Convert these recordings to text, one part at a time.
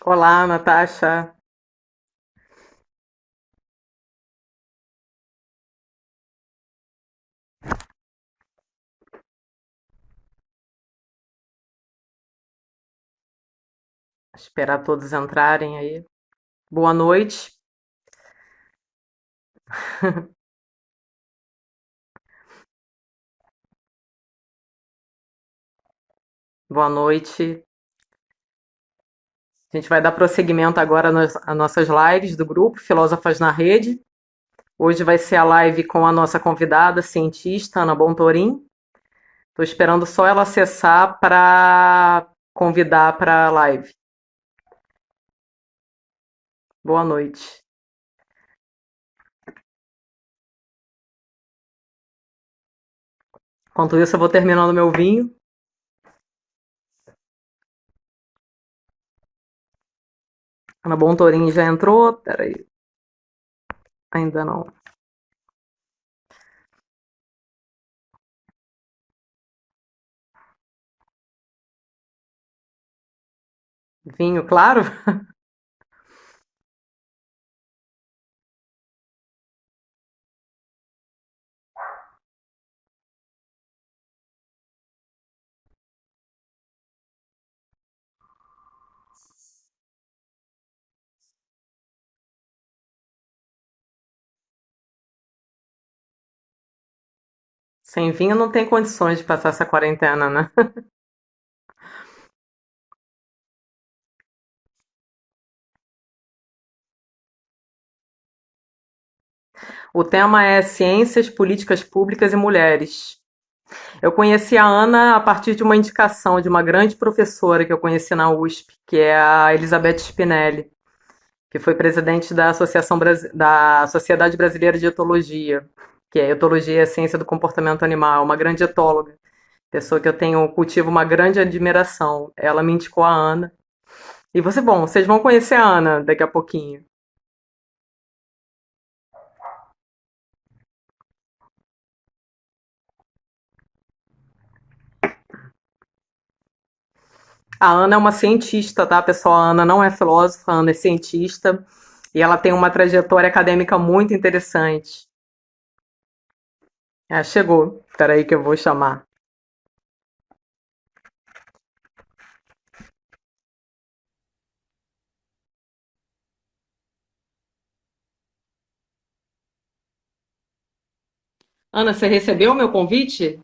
Olá, Natasha. Esperar todos entrarem aí. Boa noite. Boa noite. A gente vai dar prosseguimento agora às nossas lives do grupo Filósofas na Rede. Hoje vai ser a live com a nossa convidada, cientista Ana Bontorim. Estou esperando só ela acessar para convidar para a live. Boa noite. Enquanto isso, eu vou terminando meu vinho. Ana Bontorim já entrou? Peraí, ainda não. Vinho, claro? Sem vinho não tem condições de passar essa quarentena, né? O tema é Ciências, Políticas Públicas e Mulheres. Eu conheci a Ana a partir de uma indicação de uma grande professora que eu conheci na USP, que é a Elizabeth Spinelli, que foi presidente da da Sociedade Brasileira de Etologia, que é Etologia e a Ciência do Comportamento Animal, uma grande etóloga, pessoa que eu tenho cultivo uma grande admiração. Ela me indicou a Ana. E bom, vocês vão conhecer a Ana daqui a pouquinho. A Ana é uma cientista, tá, pessoal? A Ana não é filósofa, a Ana é cientista e ela tem uma trajetória acadêmica muito interessante. Ah, chegou. Espera aí que eu vou chamar. Ana, você recebeu o meu convite?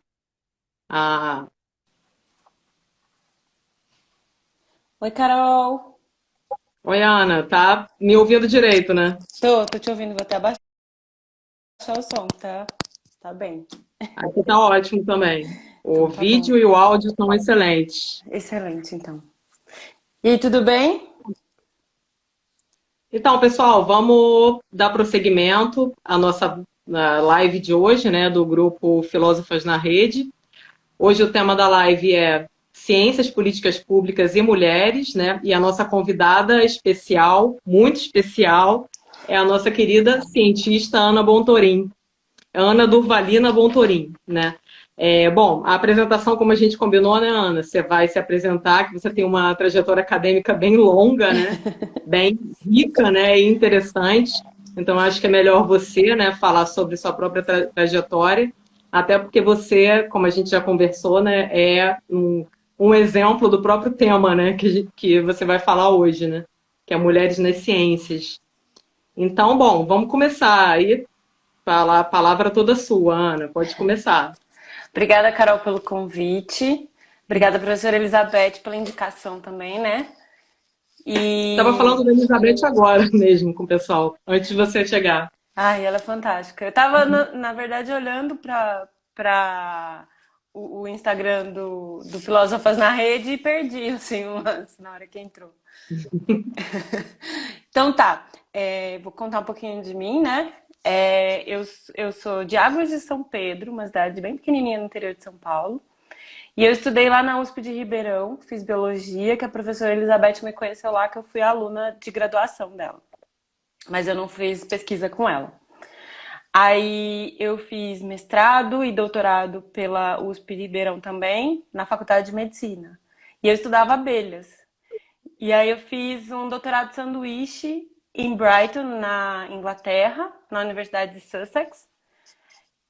Ah, Oi, Carol. oi, Ana, tá me ouvindo direito, né? Tô te ouvindo, vou até abaixar o som, tá? Tá bem. Aqui tá ótimo também. O Então tá bom. vídeo e o áudio estão excelentes. Excelente, então. E aí, tudo bem? Então, pessoal, vamos dar prosseguimento à nossa live de hoje, né, do grupo Filósofas na Rede. Hoje o tema da live é Ciências, Políticas Públicas e Mulheres, né? E a nossa convidada especial, muito especial, é a nossa querida cientista Ana Bontorim, Ana Durvalina Bontorim, né? Bom, a apresentação, como a gente combinou, né, Ana? Você vai se apresentar, que você tem uma trajetória acadêmica bem longa, né? Bem rica, né? E interessante. Então, acho que é melhor você, né, falar sobre sua própria trajetória, até porque você, como a gente já conversou, né, é um exemplo do próprio tema, né, que você vai falar hoje, né? Que é Mulheres nas Ciências. Então, bom, vamos começar. Aí, a palavra toda sua, Ana. Pode começar. Obrigada, Carol, pelo convite. Obrigada, professora Elizabeth, pela indicação também, né? Estava E. falando da Elizabeth agora mesmo com o pessoal, antes de você chegar. Ai, ela é fantástica. Eu tava, na verdade, olhando pra o Instagram do Filósofas na Rede e perdi, assim, na hora que entrou. Então tá, vou contar um pouquinho de mim, né? Eu sou de Águas de São Pedro, uma cidade bem pequenininha no interior de São Paulo. E eu estudei lá na USP de Ribeirão, fiz biologia, que a professora Elizabeth me conheceu lá, que eu fui aluna de graduação dela. Mas eu não fiz pesquisa com ela. Aí eu fiz mestrado e doutorado pela USP de Ribeirão também, na Faculdade de Medicina. E eu estudava abelhas. E aí eu fiz um doutorado de sanduíche em Brighton, na Inglaterra, na Universidade de Sussex.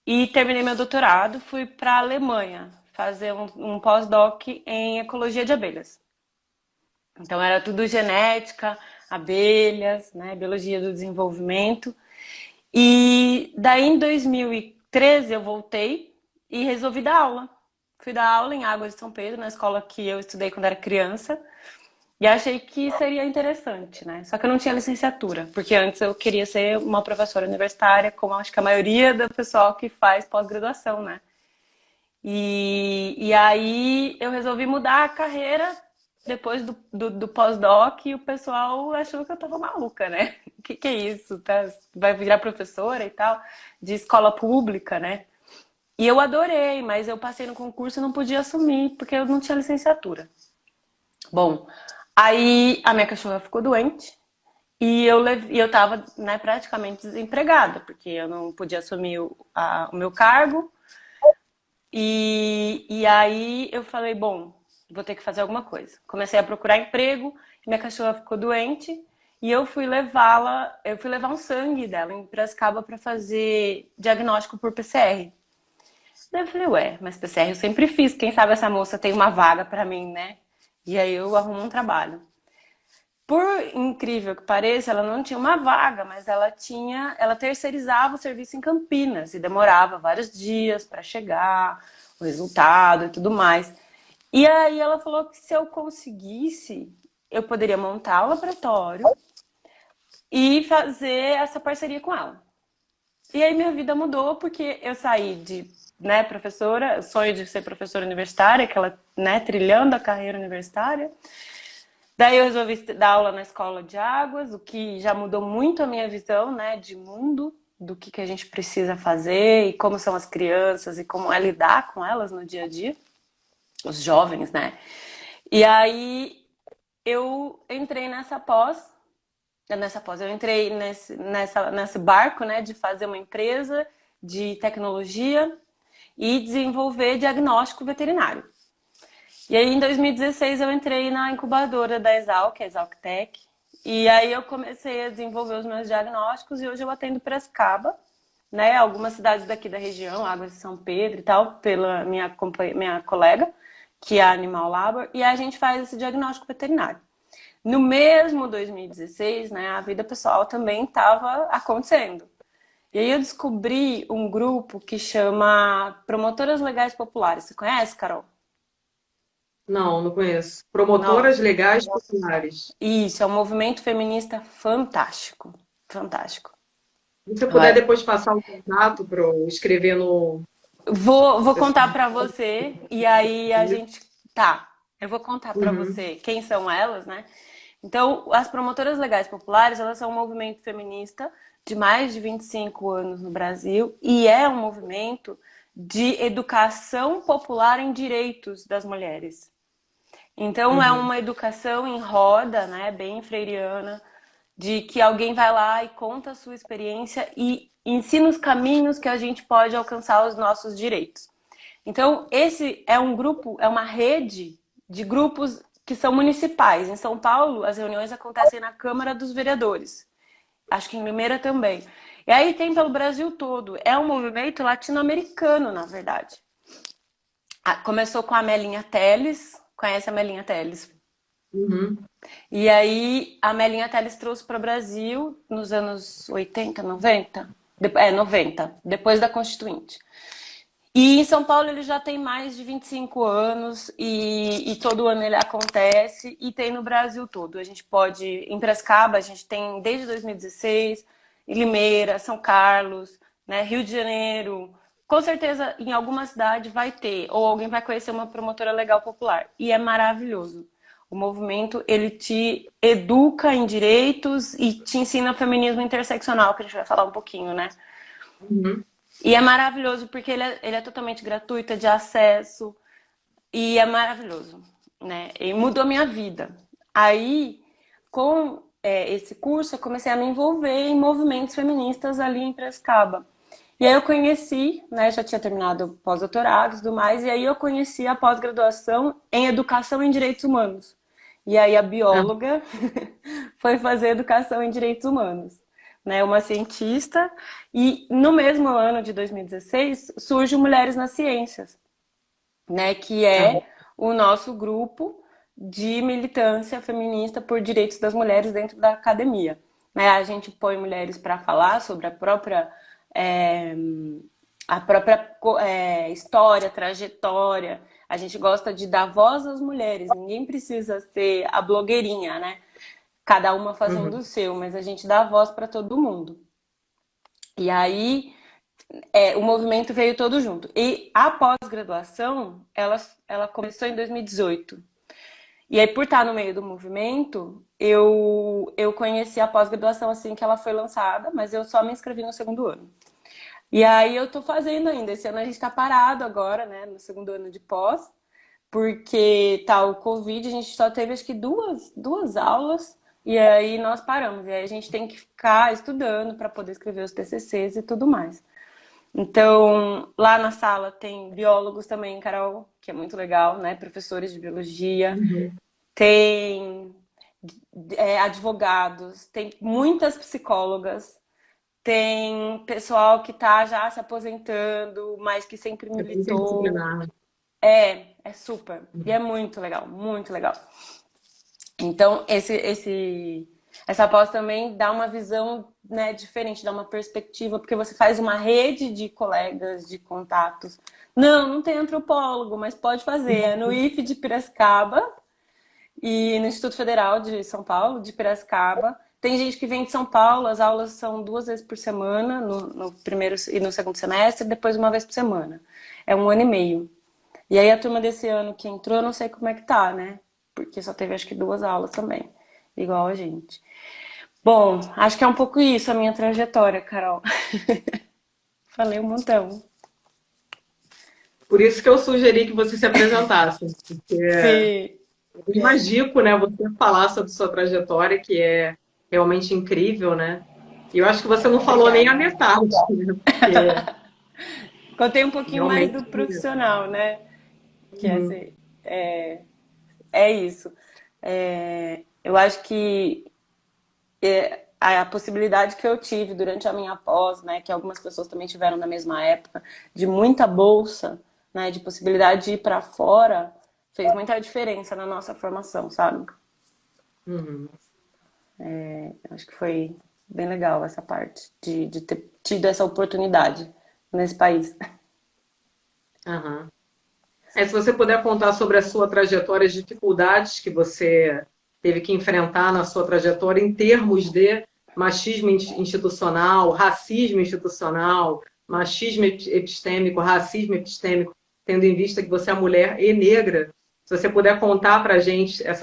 E terminei meu doutorado, fui para a Alemanha fazer um pós-doc em ecologia de abelhas. Então era tudo genética, abelhas, né, biologia do desenvolvimento. E daí em 2013 eu voltei e resolvi dar aula. Fui dar aula em Águas de São Pedro, na escola que eu estudei quando era criança. E achei que seria interessante, né? Só que eu não tinha licenciatura, porque antes eu queria ser uma professora universitária, como acho que a maioria do pessoal que faz pós-graduação, né? E aí eu resolvi mudar a carreira depois do pós-doc e o pessoal achou que eu tava maluca, né? O que é isso? Tá? Vai virar professora e tal, de escola pública, né? E eu adorei, mas eu passei no concurso e não podia assumir, porque eu não tinha licenciatura. Bom, aí a minha cachorra ficou doente e eu tava, né, praticamente desempregada, porque eu não podia assumir o meu cargo. E aí eu falei, bom, vou ter que fazer alguma coisa. Comecei a procurar emprego, minha cachorra ficou doente e eu fui levar um sangue dela em Piracicaba para fazer diagnóstico por PCR. Daí eu falei, ué, mas PCR eu sempre fiz, quem sabe essa moça tem uma vaga para mim, né? E aí eu arrumo um trabalho. Por incrível que pareça, ela não tinha uma vaga, mas ela terceirizava o serviço em Campinas e demorava vários dias para chegar, o resultado e tudo mais. E aí ela falou que se eu conseguisse, eu poderia montar o laboratório e fazer essa parceria com ela. E aí minha vida mudou porque eu saí de, né, professora, sonho de ser professora universitária, aquela, né, trilhando a carreira universitária. Daí eu resolvi dar aula na escola de águas, o que já mudou muito a minha visão, né, de mundo, do que a gente precisa fazer e como são as crianças e como é lidar com elas no dia a dia, os jovens, né? E aí eu entrei eu entrei nesse barco, né, de fazer uma empresa de tecnologia e desenvolver diagnóstico veterinário. E aí, em 2016, eu entrei na incubadora da Exalc, a Exalctech. E aí eu comecei a desenvolver os meus diagnósticos e hoje eu atendo Piracicaba, né? Algumas cidades daqui da região, Águas de São Pedro e tal, pela minha colega, que é a Animal Labor, e a gente faz esse diagnóstico veterinário. No mesmo 2016, né, a vida pessoal também estava acontecendo. E aí eu descobri um grupo que chama Promotoras Legais Populares. Você conhece, Carol? Não, não conheço. Promotoras Nossa. legais populares. Isso, é um movimento feminista fantástico. Fantástico. Se você puder Vai. depois passar o contato para eu escrever no. Vou contar pra você e aí a Isso. gente. Tá, eu vou contar pra Uhum. você quem são elas, né? Então, as promotoras legais populares, elas são um movimento feminista de mais de 25 anos no Brasil e é um movimento de educação popular em direitos das mulheres. Então, é Uhum. uma educação em roda, né, bem freiriana, de que alguém vai lá e conta a sua experiência e ensina os caminhos que a gente pode alcançar os nossos direitos. Então, esse é um grupo, é uma rede de grupos que são municipais. Em São Paulo, as reuniões acontecem na Câmara dos Vereadores. Acho que em Limeira também. E aí tem pelo Brasil todo. É um movimento latino-americano, na verdade. Começou com a Melinha Teles. Conhece a Melinha Teles? Uhum. E aí a Melinha Teles trouxe para o Brasil nos anos 80, 90? 90, depois da Constituinte. E em São Paulo ele já tem mais de 25 anos e todo ano ele acontece e tem no Brasil todo. A gente pode, em Piracicaba, a gente tem desde 2016, em Limeira, São Carlos, né, Rio de Janeiro. Com certeza em alguma cidade vai ter, ou alguém vai conhecer uma promotora legal popular. E é maravilhoso. O movimento, ele te educa em direitos e te ensina feminismo interseccional, que a gente vai falar um pouquinho, né? Uhum. E é maravilhoso porque ele é totalmente gratuito, é de acesso e é maravilhoso, né? E mudou minha vida. Aí, com esse curso, eu comecei a me envolver em movimentos feministas ali em Piracicaba. E aí eu conheci, né? Já tinha terminado pós-doutorado e tudo mais, e aí eu conheci a pós-graduação em Educação em Direitos Humanos, E aí a Ah, bióloga foi fazer educação em direitos humanos, né? Uma cientista. E no mesmo ano de 2016 surge o Mulheres nas Ciências, né? Que ah, é o nosso grupo de militância feminista por direitos das mulheres dentro da academia. Né? A gente põe mulheres para falar sobre é, a própria história, trajetória. A gente gosta de dar voz às mulheres. Ninguém precisa ser a blogueirinha, né? Cada uma fazendo o uhum. seu, mas a gente dá voz para todo mundo. E aí o movimento veio todo junto. E a pós-graduação, ela começou em 2018. E aí, por estar no meio do movimento, eu conheci a pós-graduação assim que ela foi lançada, mas eu só me inscrevi no segundo ano. E aí eu tô fazendo ainda. Esse ano a gente tá parado agora, né, no segundo ano de pós, porque tá o Covid, a gente só teve acho que duas aulas, e aí nós paramos. E aí a gente tem que ficar estudando para poder escrever os TCCs e tudo mais. Então, lá na sala tem biólogos também, Carol, que é muito legal, né? Professores de biologia, Uhum. tem advogados, tem muitas psicólogas, tem pessoal que tá já se aposentando, mas que sempre É bem militou. interdisciplinar. É super. E é Uhum. muito legal, muito legal. Então, essa pós também dá uma visão, né, diferente, dá uma perspectiva, porque você faz uma rede de colegas, de contatos. Não tem antropólogo, mas pode fazer. É no IF de Piracicaba e no Instituto Federal de São Paulo, de Piracicaba. Tem gente que vem de São Paulo, as aulas são 2 vezes por semana, no primeiro e no segundo semestre, depois uma vez por semana. É um ano e meio. E aí a turma desse ano que entrou, eu não sei como é que tá, né? Porque só teve acho que 2 aulas também, igual a gente. Bom, acho que é um pouco isso a minha trajetória, Carol. Falei um montão. Por isso que eu sugeri que você se apresentasse, porque Sim. é mágico, né, você falar sobre sua trajetória, que é realmente incrível, né? E eu acho que você não falou nem a Obrigada. metade, né? Porque Contei um pouquinho mais realmente. do profissional, né? Que é, Uhum. assim, é isso. Eu acho que a possibilidade que eu tive durante a minha pós, né, que algumas pessoas também tiveram na mesma época, de muita bolsa, né, de possibilidade de ir para fora, fez muita diferença na nossa formação, sabe? Uhum. Eu acho que foi bem legal essa parte de ter tido essa oportunidade nesse país. Aham. É, se você puder contar sobre a sua trajetória, as dificuldades que você teve que enfrentar na sua trajetória em termos de machismo institucional, racismo institucional, machismo epistêmico, racismo epistêmico, tendo em vista que você é mulher e negra. Se você puder contar para a gente as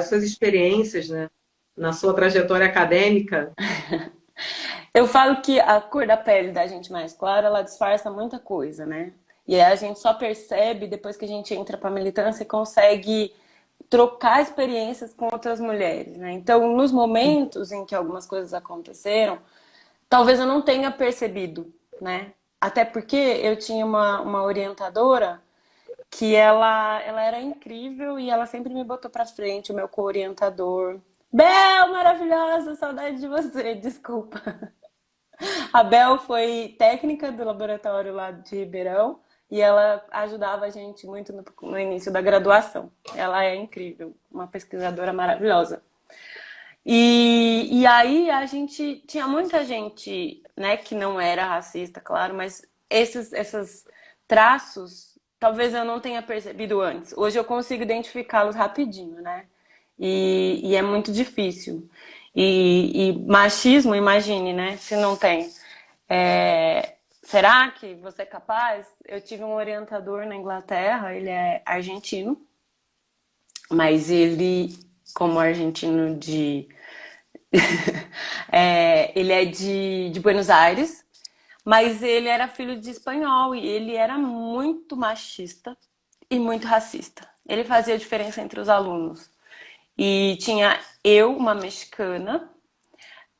suas experiências, né, na sua trajetória acadêmica. Eu falo que a cor da pele da gente mais clara, ela disfarça muita coisa, né? E aí a gente só percebe depois que a gente entra para militância e consegue trocar experiências com outras mulheres, né? Então, nos momentos em que algumas coisas aconteceram, talvez eu não tenha percebido, né? Até porque eu tinha uma orientadora que ela era incrível e ela sempre me botou para frente, o meu co-orientador. Bel, maravilhosa, saudade de você, desculpa. A Bel foi técnica do laboratório lá de Ribeirão e ela ajudava a gente muito no início da graduação. Ela é incrível, uma pesquisadora maravilhosa. E aí a gente tinha muita gente, né, que não era racista, claro, mas esses traços talvez eu não tenha percebido antes. Hoje eu consigo identificá-los rapidinho, né? E é muito difícil. E machismo, imagine, né? Se não tem. Será que você é capaz? Eu tive um orientador na Inglaterra, ele é argentino, mas ele, como argentino ele é de Buenos Aires, mas ele era filho de espanhol e ele era muito machista e muito racista. Ele fazia diferença entre os alunos. E tinha eu, uma mexicana,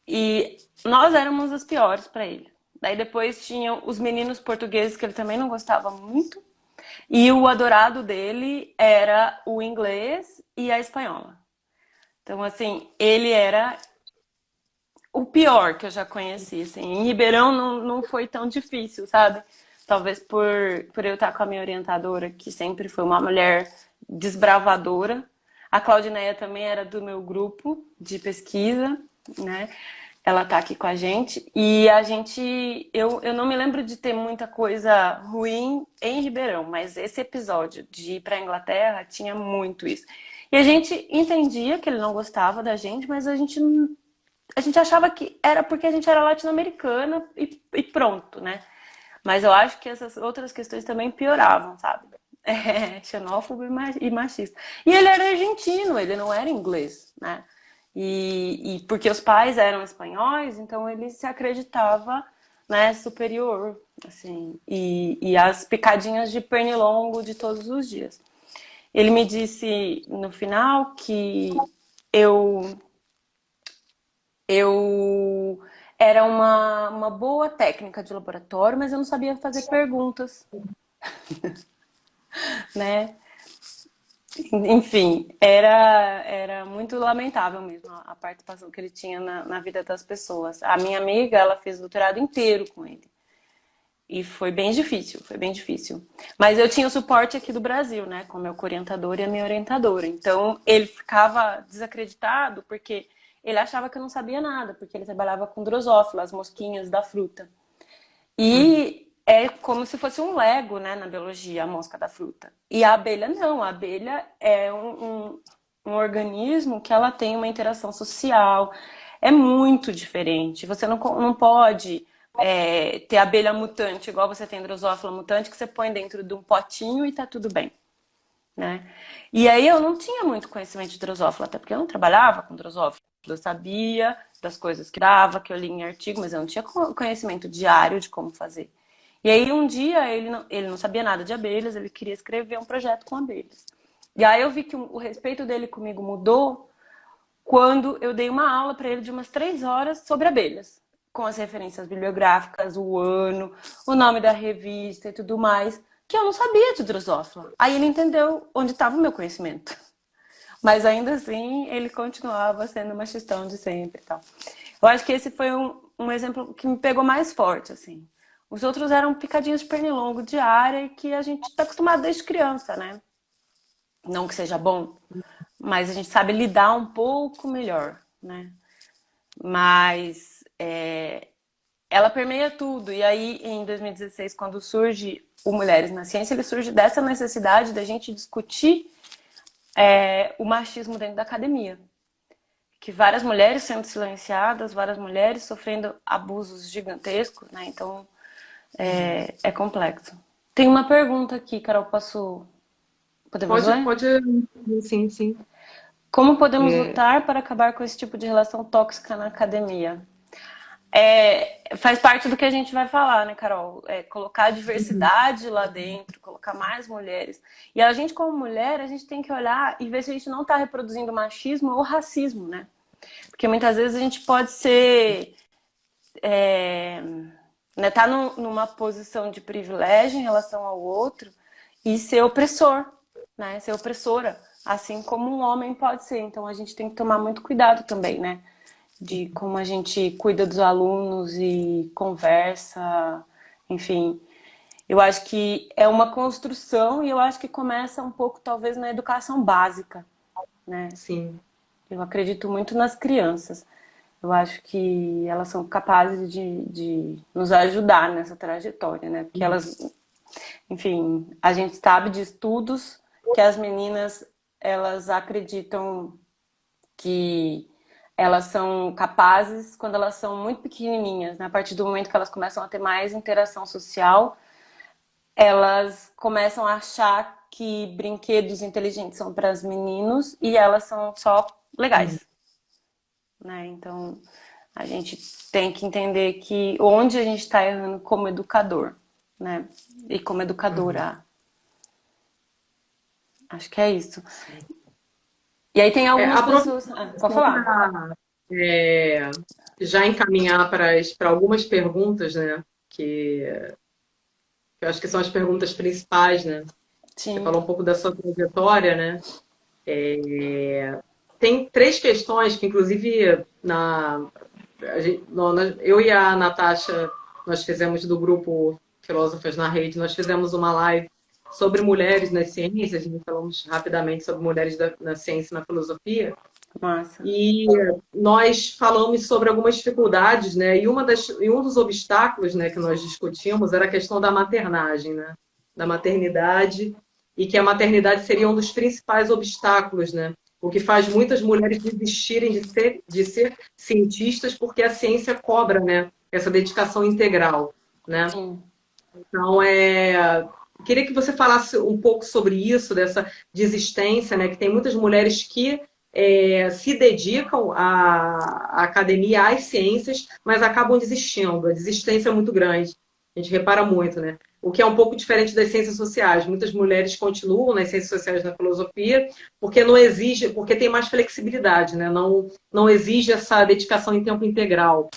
e nós éramos as piores para ele. Daí depois tinham os meninos portugueses que ele também não gostava muito. E o adorado dele era o inglês e a espanhola. Então, assim, ele era o pior que eu já conheci, assim. Em Ribeirão não foi tão difícil, sabe? Talvez por eu estar com a minha orientadora, que sempre foi uma mulher desbravadora. A Claudineia também era do meu grupo de pesquisa, né? Ela tá aqui com a gente. E a gente... Eu não me lembro de ter muita coisa ruim em Ribeirão, mas esse episódio de ir pra Inglaterra tinha muito isso. E a gente entendia que ele não gostava da gente, mas a gente achava que era porque a gente era latino-americana e pronto, né? Mas eu acho que essas outras questões também pioravam, sabe? É, xenófobo e machista. E ele era argentino, ele não era inglês, né? E porque os pais eram espanhóis, então ele se acreditava, né, superior, assim. E as picadinhas de pernilongo de todos os dias. Ele me disse no final que eu eu era uma boa técnica de laboratório, mas eu não sabia fazer perguntas, né? Enfim, era muito lamentável mesmo a participação que ele tinha na vida das pessoas. A minha amiga, ela fez o doutorado inteiro com ele. E foi bem difícil, foi bem difícil. Mas eu tinha o suporte aqui do Brasil, né? Com o meu orientador e a minha orientadora. Então, ele ficava desacreditado porque ele achava que eu não sabia nada, porque ele trabalhava com drosófila, as mosquinhas da fruta. E é como se fosse um Lego, né, na biologia, a mosca da fruta. E a abelha não, a abelha é um organismo que ela tem uma interação social, é muito diferente. Você não pode ter abelha mutante, igual você tem drosófila mutante, que você põe dentro de um potinho e tá tudo bem, né? E aí eu não tinha muito conhecimento de drosófila, até porque eu não trabalhava com drosófila. Eu sabia das coisas que dava, que eu li em artigo, mas eu não tinha conhecimento diário de como fazer. E aí um dia ele não sabia nada de abelhas, ele queria escrever um projeto com abelhas. E aí eu vi que o respeito dele comigo mudou quando eu dei uma aula para ele de umas 3 horas sobre abelhas, com as referências bibliográficas, o ano, o nome da revista e tudo mais, que eu não sabia de drosófila. Aí ele entendeu onde estava o meu conhecimento. Mas ainda assim, ele continuava sendo machistão de sempre e tal. Eu acho que esse foi um exemplo que me pegou mais forte, assim. Os outros eram picadinhos de pernilongo diária e que a gente está acostumado desde criança, né? Não que seja bom, mas a gente sabe lidar um pouco melhor, né? Mas ela permeia tudo. E aí, em 2016, quando surge o Mulheres na Ciência, ele surge dessa necessidade da gente discutir o machismo dentro da academia. Que várias mulheres sendo silenciadas, várias mulheres sofrendo abusos gigantescos, né? Então, é complexo. Tem uma pergunta aqui, Carol, podemos Pode, ler? pode, sim, sim. Como podemos É, lutar para acabar com esse tipo de relação tóxica na academia? Faz parte do que a gente vai falar, né, Carol? Colocar a diversidade lá dentro, colocar mais mulheres. E a gente, como mulher, a gente tem que olhar e ver se a gente não está reproduzindo machismo ou racismo, né? Porque muitas vezes a gente pode ser... né, tá numa posição de privilégio em relação ao outro e ser opressor, né? Ser opressora, assim como um homem pode ser. Então a gente tem que tomar muito cuidado também, né? De como a gente cuida dos alunos e conversa, enfim. Eu acho que é uma construção e eu acho que começa um pouco, talvez, na educação básica, né? sim. Eu acredito muito nas crianças. Eu acho que elas são capazes de nos ajudar nessa trajetória, né? Porque elas, enfim, a gente sabe de estudos que as meninas, elas acreditam que elas são capazes quando elas são muito pequenininhas, né? A partir do momento que elas começam a ter mais interação social, elas começam a achar que brinquedos inteligentes são para os meninos e elas são só legais, né? Então, a gente tem que entender que onde a gente está errando como educador, né? E como educadora. Acho que é isso. E aí tem algumas Aproveitando pessoas... pode falar. para já encaminhar para algumas perguntas, né? Que eu acho que são as perguntas principais, né? Você Sim. falou um pouco da sua trajetória, né? tem três questões que, inclusive, eu e a Natasha, nós fizemos do grupo Filósofas na Rede, nós fizemos uma live sobre mulheres nas ciências, né? Falamos rapidamente sobre mulheres na ciência e na filosofia. Massa. E nós falamos sobre algumas dificuldades, né? E um dos obstáculos, né, que nós discutimos era a questão da maternagem, né? Da maternidade, e que a maternidade seria um dos principais obstáculos, né? O que faz muitas mulheres desistirem de ser cientistas, porque a ciência cobra, né, essa dedicação integral, né? Sim. Então, queria que você falasse um pouco sobre isso, dessa desistência, né? Que tem muitas mulheres que se dedicam à academia, às ciências, mas acabam desistindo. A desistência é muito grande. A gente repara muito, né? O que é um pouco diferente das ciências sociais. Muitas mulheres continuam nas ciências sociais, na filosofia, porque não exige, porque tem mais flexibilidade, né? Não exige essa dedicação em tempo integral.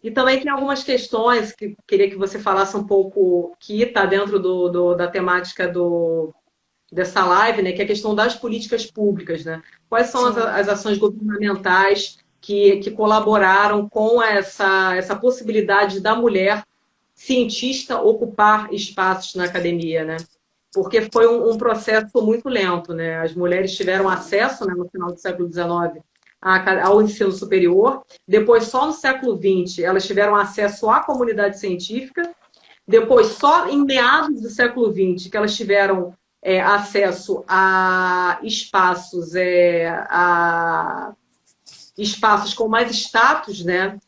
E também tem algumas questões que queria que você falasse um pouco, que está dentro da temática dessa live, né, que é a questão das políticas públicas, né? Quais são as ações governamentais que colaboraram com essa possibilidade da mulher cientista ocupar espaços na academia, né? Porque foi um processo muito lento, né? As mulheres tiveram acesso, né, no final do século XIX ao ensino superior, depois só no século XX elas tiveram acesso à comunidade científica, depois só em meados do século XX que elas tiveram acesso a espaços, espaços com mais status, né?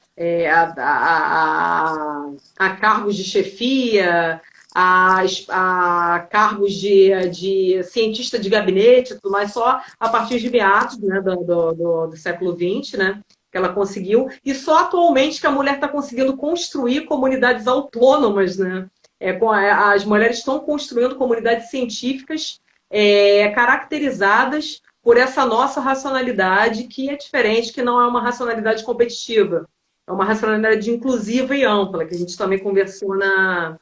A cargos de chefia, a cargos de cientista de gabinete, tudo mais, só a partir de meados, né, do século XX, né, que ela conseguiu, e só atualmente que a mulher está conseguindo construir comunidades autônomas, né? As mulheres estão construindo comunidades científicas caracterizadas por essa nossa racionalidade, que é diferente, que não é uma racionalidade competitiva, é uma racionalidade inclusiva e ampla, que a gente também conversou na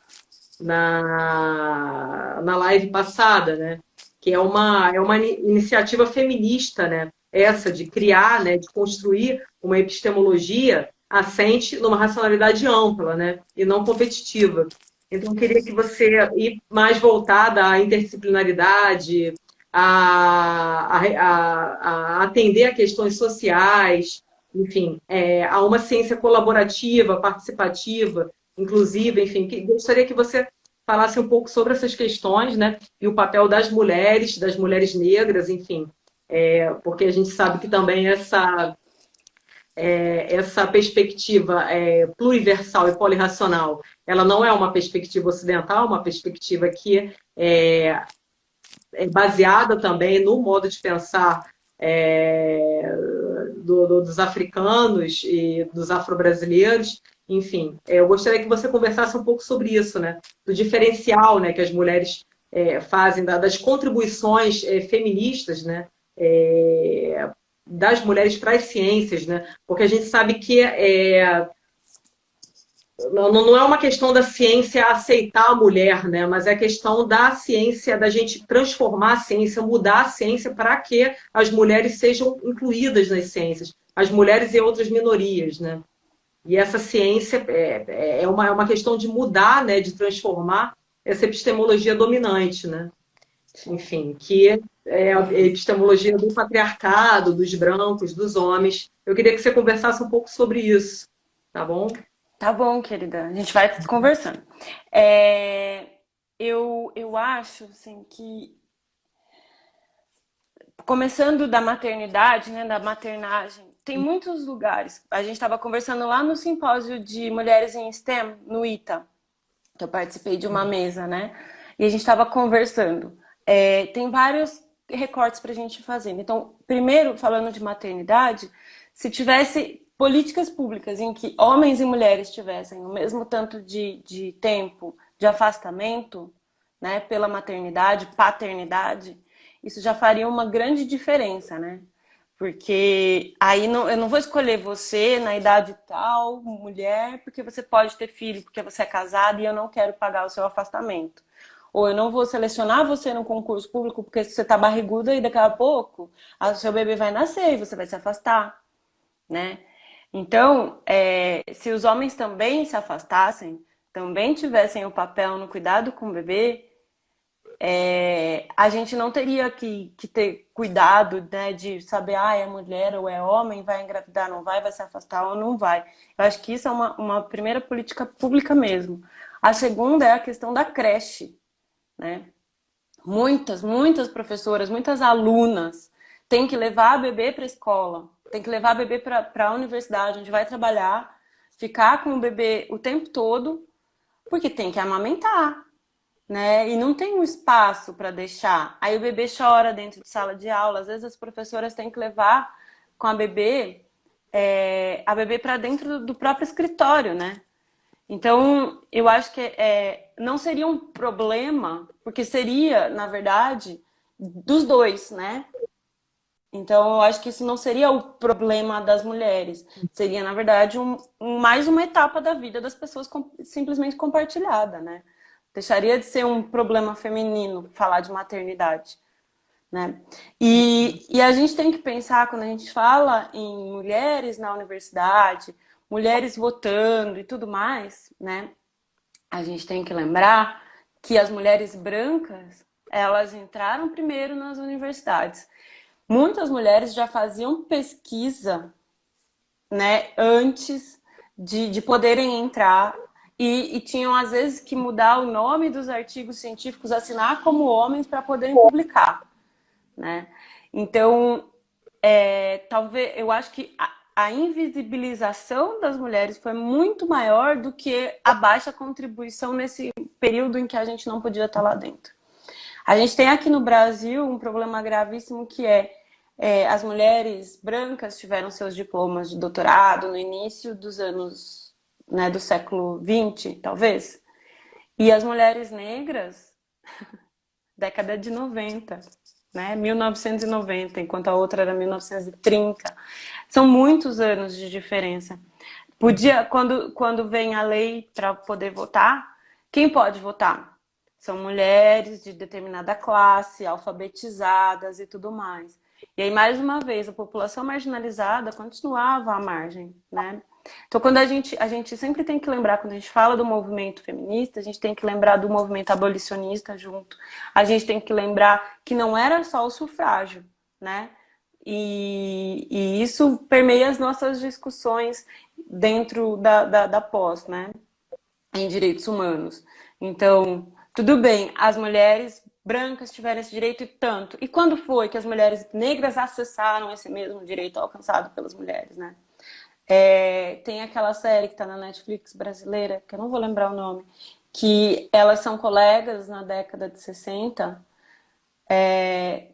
live passada, né? Que é uma iniciativa feminista, né? Essa de criar, né? De construir uma epistemologia assente numa racionalidade ampla, né? E não competitiva. Então, eu queria que você, e mais voltada à interdisciplinaridade, a atender a questões sociais, enfim, a uma ciência colaborativa, participativa, inclusive, enfim, gostaria que você falasse um pouco sobre essas questões, né? E o papel das mulheres negras, enfim, porque a gente sabe que também essa perspectiva pluriversal e polirracional, ela não é uma perspectiva ocidental, é uma perspectiva que é baseada também no modo de pensar dos africanos e dos afro-brasileiros. Enfim, eu gostaria que você conversasse um pouco sobre isso, né? Do diferencial, né, que as mulheres fazem, das contribuições feministas, né? Das mulheres para as ciências, né? Porque a gente sabe que não é uma questão da ciência aceitar a mulher, né? Mas é a questão da ciência, da gente transformar a ciência, mudar a ciência para que as mulheres sejam incluídas nas ciências, as mulheres e outras minorias, né? E essa ciência é uma questão de mudar, né? De transformar essa epistemologia dominante, né? Enfim, que é a epistemologia do patriarcado, dos brancos, dos homens. Eu queria que você conversasse um pouco sobre isso, tá bom? Tá bom, querida. A gente vai conversando. Eu acho assim, que começando da maternidade, né, da maternagem, tem muitos lugares. A gente estava conversando lá no simpósio de mulheres em STEM, no ITA, que eu participei de uma mesa, né? E a gente estava conversando. Tem vários recortes para a gente fazer. Então, primeiro, falando de maternidade, se tivesse políticas públicas em que homens e mulheres tivessem o mesmo tanto de tempo de afastamento, né, pela maternidade, paternidade, isso já faria uma grande diferença, né? Porque aí eu não vou escolher você na idade tal, mulher, porque você pode ter filho, porque você é casada e eu não quero pagar o seu afastamento. Ou eu não vou selecionar você no concurso público porque você tá barriguda e daqui a pouco o seu bebê vai nascer e você vai se afastar, né? Então, se os homens também se afastassem, também tivessem o papel no cuidado com o bebê, a gente não teria que ter cuidado, né, de saber, é mulher ou é homem, vai engravidar, não vai se afastar ou não vai. Eu acho que isso é uma primeira política pública mesmo. A segunda é a questão da creche, né? Muitas professoras, muitas alunas têm que levar a bebê para a escola, tem que levar a bebê para a universidade, onde vai trabalhar, ficar com o bebê o tempo todo, porque tem que amamentar, né? E não tem um espaço para deixar. Aí o bebê chora dentro de sala de aula. Às vezes as professoras têm que levar com a bebê para dentro do próprio escritório, né? Então, eu acho que não seria um problema, porque seria, na verdade, dos dois, né? Então, eu acho que isso não seria o problema das mulheres. Seria, na verdade, mais uma etapa da vida das pessoas simplesmente compartilhada, né? Deixaria de ser um problema feminino falar de maternidade, né? E a gente tem que pensar, quando a gente fala em mulheres na universidade, mulheres votando e tudo mais, né? A gente tem que lembrar que as mulheres brancas, elas entraram primeiro nas universidades. Muitas mulheres já faziam pesquisa, né, antes de poderem entrar e tinham, às vezes, que mudar o nome dos artigos científicos, assinar como homens para poderem publicar, né? Então, talvez, eu acho que a invisibilização das mulheres foi muito maior do que a baixa contribuição nesse período em que a gente não podia estar lá dentro. A gente tem aqui no Brasil um problema gravíssimo que as mulheres brancas tiveram seus diplomas de doutorado no início dos anos, né, do século XX, talvez. E as mulheres negras, década de 90, né, 1990, enquanto a outra era 1930. São muitos anos de diferença. Quando vem a lei para poder votar, quem pode votar? São mulheres de determinada classe, alfabetizadas e tudo mais. E aí, mais uma vez, a população marginalizada continuava à margem, né? Então, quando a gente sempre tem que lembrar, quando a gente fala do movimento feminista, a gente tem que lembrar do movimento abolicionista junto. A gente tem que lembrar que não era só o sufrágio, né? E isso permeia as nossas discussões dentro da pós, né? Em direitos humanos. Então, tudo bem, as mulheres brancas tiveram esse direito e tanto. E quando foi que as mulheres negras acessaram esse mesmo direito alcançado pelas mulheres, né? Tem aquela série que está na Netflix brasileira, que eu não vou lembrar o nome, que elas são colegas na década de 60,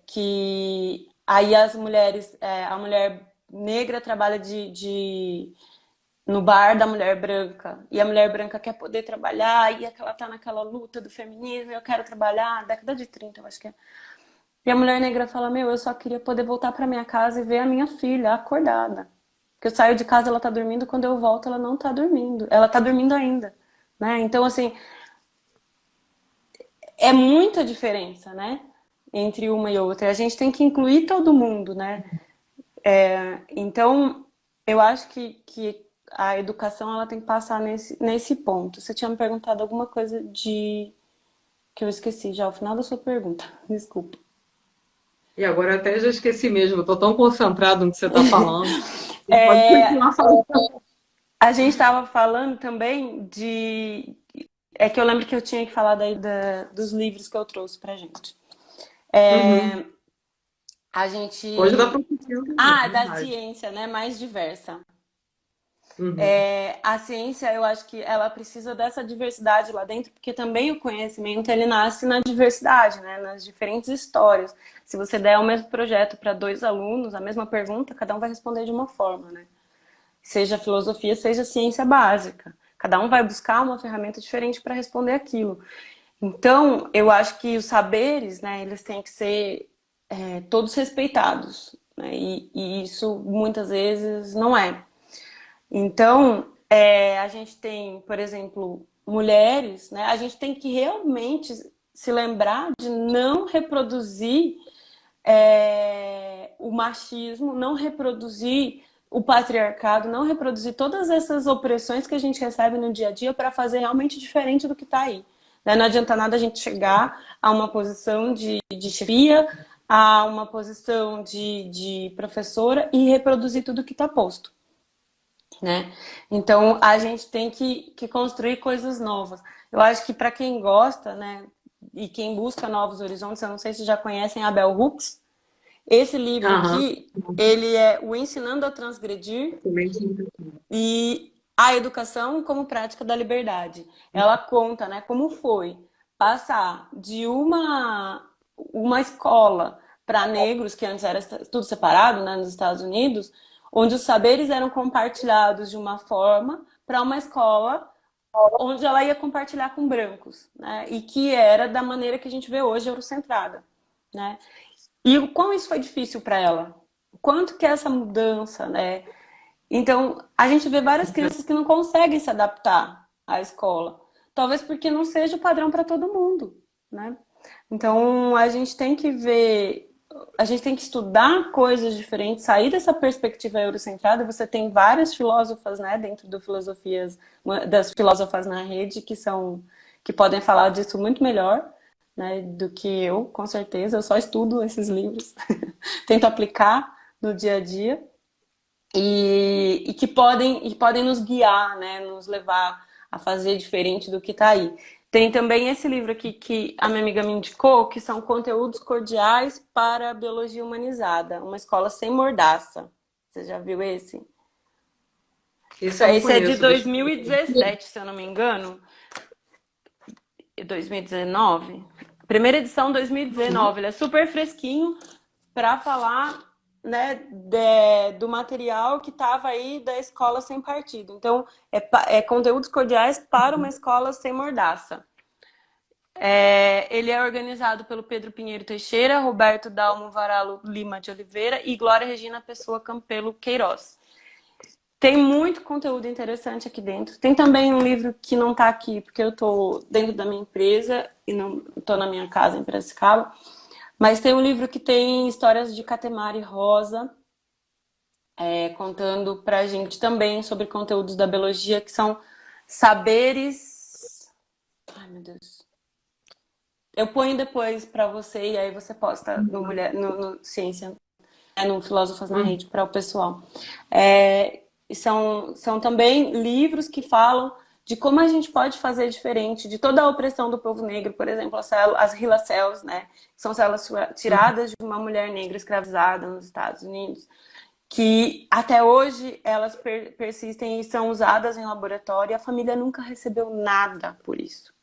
que aí as mulheres, a mulher negra trabalha no bar da mulher branca, e a mulher branca quer poder trabalhar, e ela tá naquela luta do feminismo, eu quero trabalhar, década de 30, eu acho que é. E a mulher negra fala, eu só queria poder voltar para minha casa e ver a minha filha acordada. Porque eu saio de casa, ela tá dormindo, quando eu volto, ela não tá dormindo. Ela tá dormindo ainda, né? Então, assim, é muita diferença, né? Entre uma e outra. A gente tem que incluir todo mundo, né? Então, eu acho que a educação ela tem que passar nesse ponto. Você tinha me perguntado alguma coisa que eu esqueci já, ao final da sua pergunta. Desculpa. E agora eu até já esqueci mesmo, eu tô tão concentrado no que você está falando. Você pode continuar falando. A gente estava falando também É que eu lembro que eu tinha que falar daí dos livros que eu trouxe pra gente. Uhum. A gente... Hoje dá para também, da verdade. ciência, né? Mais diversa. Uhum. A ciência, eu acho que ela precisa dessa diversidade lá dentro, porque também o conhecimento, ele nasce na diversidade, né? Nas diferentes histórias. Se você der o mesmo projeto para dois alunos, a mesma pergunta, cada um vai responder de uma forma, né? Seja filosofia, seja ciência básica. Cada um vai buscar uma ferramenta diferente para responder aquilo. Então, eu acho que os saberes, né, eles têm que ser todos respeitados, né? E isso, muitas vezes, não é. Então, a gente tem, por exemplo, mulheres, né? A gente tem que realmente se lembrar de não reproduzir o machismo, não reproduzir o patriarcado, não reproduzir todas essas opressões que a gente recebe no dia a dia para fazer realmente diferente do que está aí. Não adianta nada a gente chegar a uma posição de chefia, a uma posição de professora e reproduzir tudo que está posto. Né? Então, a gente tem que construir coisas novas. Eu acho que para quem gosta, né, e quem busca novos horizontes, eu não sei se já conhecem a Bell Hooks, esse livro aqui, ele é o Ensinando a Transgredir e a Educação como Prática da Liberdade. Ela conta, né, como foi passar de uma escola para negros, que antes era tudo separado, né, nos Estados Unidos, onde os saberes eram compartilhados de uma forma, para uma escola onde ela ia compartilhar com brancos, né, e que era da maneira que a gente vê hoje, eurocentrada, né. E o quão isso foi difícil para ela, o quanto que é essa mudança, né. Então, a gente vê várias crianças que não conseguem se adaptar à escola. Talvez porque não seja o padrão para todo mundo, né? Então, a gente tem que ver, a gente tem que estudar coisas diferentes, sair dessa perspectiva eurocentrada. Você tem várias filósofas, né, dentro das filósofas na rede que podem falar disso muito melhor, né, do que eu, com certeza. Eu só estudo esses livros, tento aplicar no dia a dia. E que podem nos guiar, né? Nos levar a fazer diferente do que está aí. Tem também esse livro aqui que a minha amiga me indicou, que são Conteúdos Cordiais para a Biologia Humanizada, uma escola sem mordaça. Você já viu esse? Esse é de 2017, se eu não me engano. 2019? Primeira edição 2019. Ele é super fresquinho para falar, né, do material que estava aí da escola sem partido. Então, conteúdos cordiais para uma escola sem mordaça. Ele é organizado pelo Pedro Pinheiro Teixeira, Roberto Dalmo Varalo Lima de Oliveira e Glória Regina Pessoa Campelo Queiroz. Tem muito conteúdo interessante aqui dentro. Tem também um livro que não está aqui, porque eu estou dentro da minha empresa e não estou na minha casa em Piracicaba. Mas tem um livro que tem histórias de Catemari Rosa, contando pra gente também sobre conteúdos da biologia, que são saberes... Ai, meu Deus. Eu ponho depois pra você e aí você posta no Ciência, no Filósofas na Rede, para o pessoal. São também livros que falam de como a gente pode fazer diferente, de toda a opressão do povo negro, por exemplo, as Hila Cells, né? Que são células tiradas de uma mulher negra escravizada nos Estados Unidos, que até hoje elas persistem e são usadas em laboratório e a família nunca recebeu nada por isso.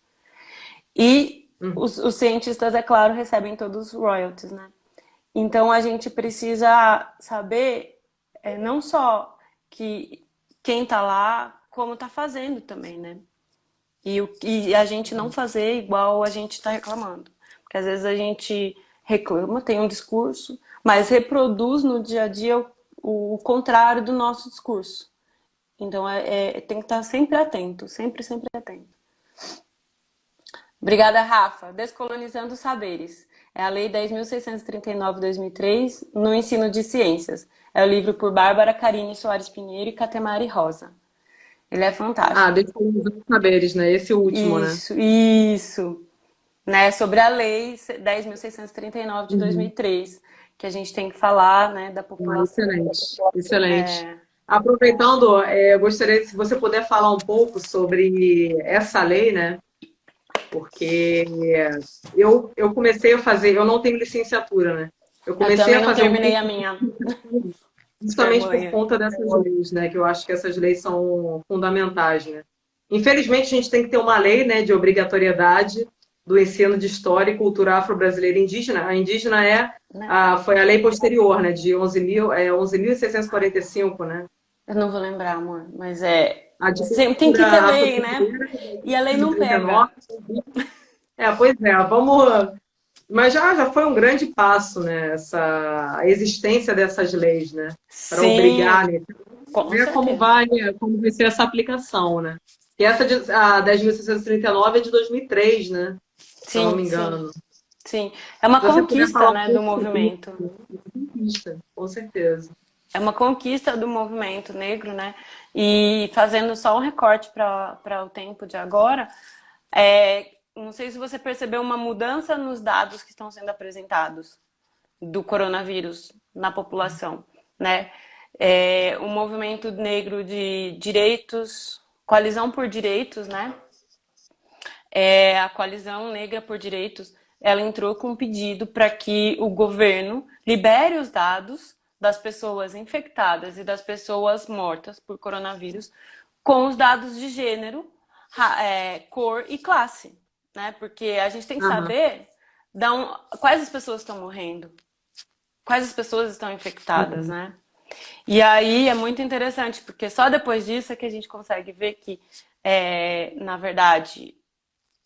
E os cientistas, é claro, recebem todos os royalties, né? Então a gente precisa saber não só que quem está lá, como está fazendo também, né? E a gente não fazer igual a gente está reclamando. Porque às vezes a gente reclama, tem um discurso, mas reproduz no dia a dia o contrário do nosso discurso. Então tem que estar sempre atento, sempre atento. Obrigada, Rafa. Descolonizando os Saberes. É a Lei 10.639/2003 no ensino de ciências. É o livro por Bárbara Carine Soares Pinheiro e Catemari Rosa. Ele é fantástico. Descolonizando os Saberes, né? Esse último, Isso. Né? Sobre a Lei 10.639 de 2003, que a gente tem que falar, né, da população. Excelente. Aproveitando, eu gostaria, se você puder falar um pouco sobre essa lei, né? Porque eu comecei a fazer, eu não tenho licenciatura, né? Eu comecei a fazer. Eu terminei a minha. Justamente por conta dessas leis, né? Que eu acho que essas leis são fundamentais, né? Infelizmente, a gente tem que ter uma lei, né, de obrigatoriedade do ensino de história e cultura afro-brasileira e indígena. A indígena foi a lei posterior, né, de 11.645, né? Eu não vou lembrar, amor, mas sempre tem que ter lei, né? E a lei não pega. Pois vamos... Mas já foi um grande passo, né? A existência dessas leis, né? Para obrigar, né? Ver como vai ser essa aplicação, né? E essa a 10.639 é de 2003, né? se eu não Sim, me sim, engano. sim. É uma Se você puder conquista, falar um né, do pouco sobre movimento. isso, conquista, com certeza. É uma conquista do movimento negro, né? E fazendo só um recorte para o tempo de agora, não sei se você percebeu uma mudança nos dados que estão sendo apresentados do coronavírus na população, né? O movimento negro de direitos, coalizão por direitos, né? A coalizão negra por direitos, ela entrou com um pedido para que o governo libere os dados das pessoas infectadas e das pessoas mortas por coronavírus com os dados de gênero, cor e classe, né? Porque a gente tem que Aham. saber quais as pessoas estão morrendo, quais as pessoas estão infectadas, Uhum. né? E aí é muito interessante, porque só depois disso é que a gente consegue ver que, na verdade,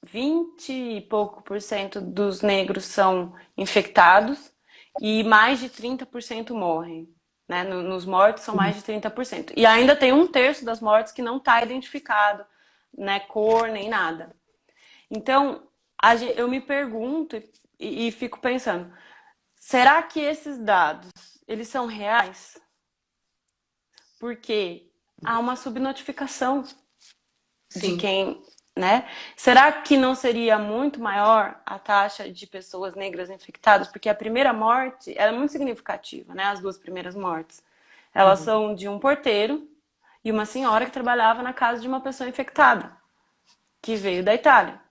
20 e pouco por cento dos negros são infectados e mais de 30% morrem. Né? Nos mortos são mais de 30%. E ainda tem um terço das mortes que não está identificado, né? Cor nem nada. Então, eu me pergunto e fico pensando, será que esses dados, eles são reais? Porque há uma subnotificação de Sim. quem, né? Será que não seria muito maior a taxa de pessoas negras infectadas? Porque a primeira morte é muito significativa, né? As duas primeiras mortes. Elas Uhum. são de um porteiro e uma senhora que trabalhava na casa de uma pessoa infectada, que veio da Itália.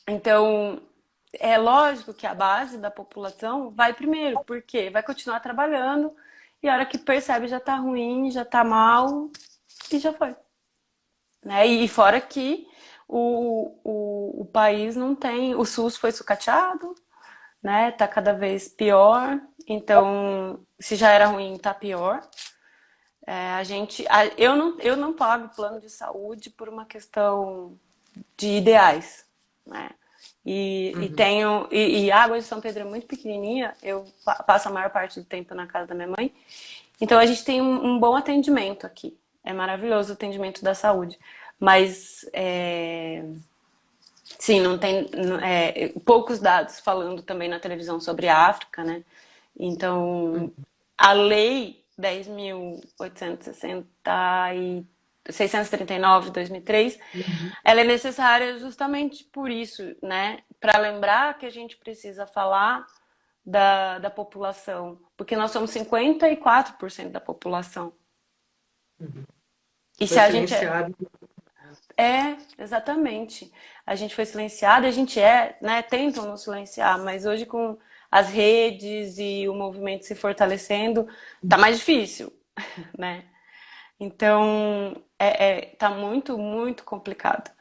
Então, é lógico que a base da população vai primeiro, porque vai continuar trabalhando e a hora que percebe já tá ruim, já tá mal e já foi. Né? E fora que o país não tem. O SUS foi sucateado, né? Tá cada vez pior. Então, se já era ruim, tá pior. Eu não pago plano de saúde por uma questão de ideais, né? Uhum. E a Água de São Pedro é muito pequenininha. Eu passo a maior parte do tempo na casa da minha mãe. Então a gente tem um bom atendimento aqui. É maravilhoso o atendimento da saúde. Mas sim, não tem poucos dados falando também na televisão sobre a África, né? Então, Uhum. a lei 10.860 e 639 de 2003, Uhum. ela é necessária justamente por isso, né? Para lembrar que a gente precisa falar da população, porque nós somos 54% da população. Uhum. E Foi se a gente silenciado. exatamente. A gente foi silenciado, a gente né? Tentam nos silenciar, mas hoje com as redes e o movimento se fortalecendo, tá mais difícil, né? Então, tá muito, muito complicado.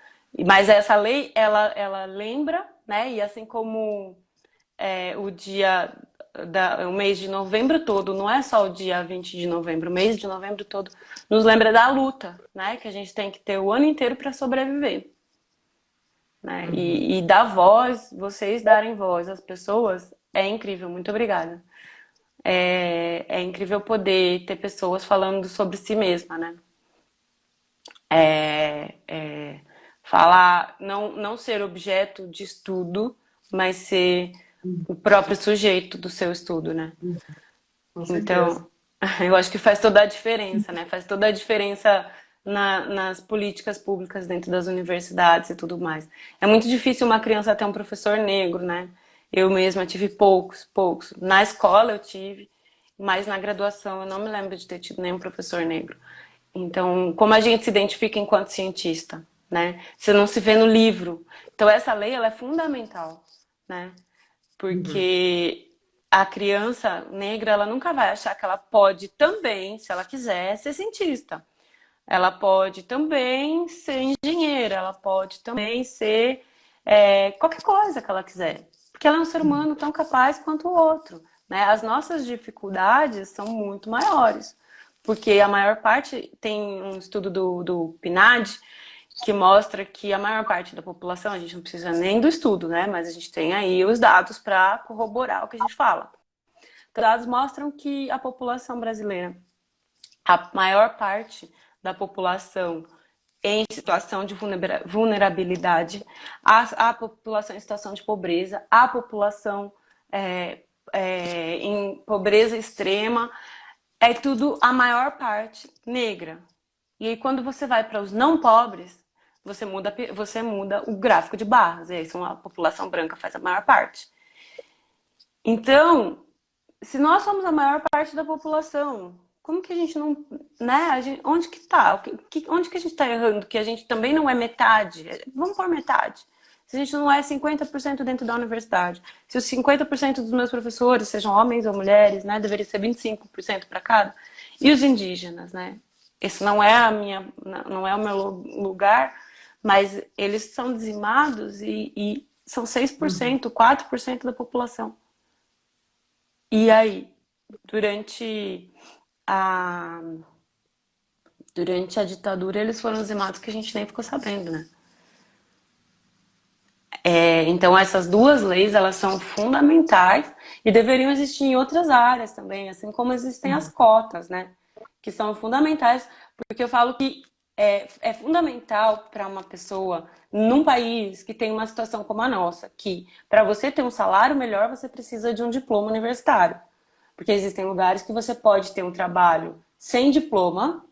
Mas essa lei, ela lembra, né? E assim como o dia o mês de novembro todo, não é só o dia 20 de novembro, o mês de novembro todo nos lembra da luta, né? Que a gente tem que ter o ano inteiro para sobreviver, né? Uhum. E dar voz, vocês darem voz às pessoas, é incrível. Muito obrigada. É incrível poder ter pessoas falando sobre si mesma, né? Falar, não ser objeto de estudo, mas ser o próprio sujeito do seu estudo, né? Uhum. Com certeza. Então, eu acho que faz toda a diferença, né? Faz toda a diferença nas políticas públicas dentro das universidades e tudo mais. É muito difícil uma criança ter um professor negro, né? Eu mesma tive poucos, poucos. Na escola eu tive, mas na graduação eu não me lembro de ter tido nenhum professor negro. Então, como a gente se identifica enquanto cientista, né? Você não se vê no livro. Então, essa lei ela é fundamental, né? Uhum. Porque a criança negra, ela nunca vai achar que ela pode também, se ela quiser, ser cientista. Ela pode também ser engenheira, ela pode também ser qualquer coisa que ela quiser. Porque ela é um ser humano tão capaz quanto o outro. Né? As nossas dificuldades são muito maiores. Porque a maior parte, tem um estudo do PNAD, que mostra que a maior parte da população, a gente não precisa nem do estudo, né? Mas a gente tem aí os dados para corroborar o que a gente fala. Os dados mostram que a população brasileira, a maior parte da população em situação de vulnerabilidade, a população em situação de pobreza, a população em pobreza extrema, é tudo a maior parte negra. E aí quando você vai para os não pobres, você muda o gráfico de barras. E aí a população branca faz a maior parte. Então, se nós somos a maior parte da população, como que a gente não, né? Onde que tá? Onde que a gente tá errando? Que a gente também não é metade. Vamos por metade. Se a gente não é 50% dentro da universidade, se os 50% dos meus professores sejam homens ou mulheres, né? Deveria ser 25% para cada. E os indígenas, né? Esse não é não é o meu lugar, mas eles são dizimados e são 6%, 4% da população. E aí, durante a, durante a ditadura, eles foram dizimados que a gente nem ficou sabendo, né? Então, essas duas leis, elas são fundamentais e deveriam existir em outras áreas também, assim como existem as cotas, né? Que são fundamentais, porque eu falo que é fundamental para uma pessoa num país que tem uma situação como a nossa, que para você ter um salário melhor, você precisa de um diploma universitário. Porque existem lugares que você pode ter um trabalho sem diploma,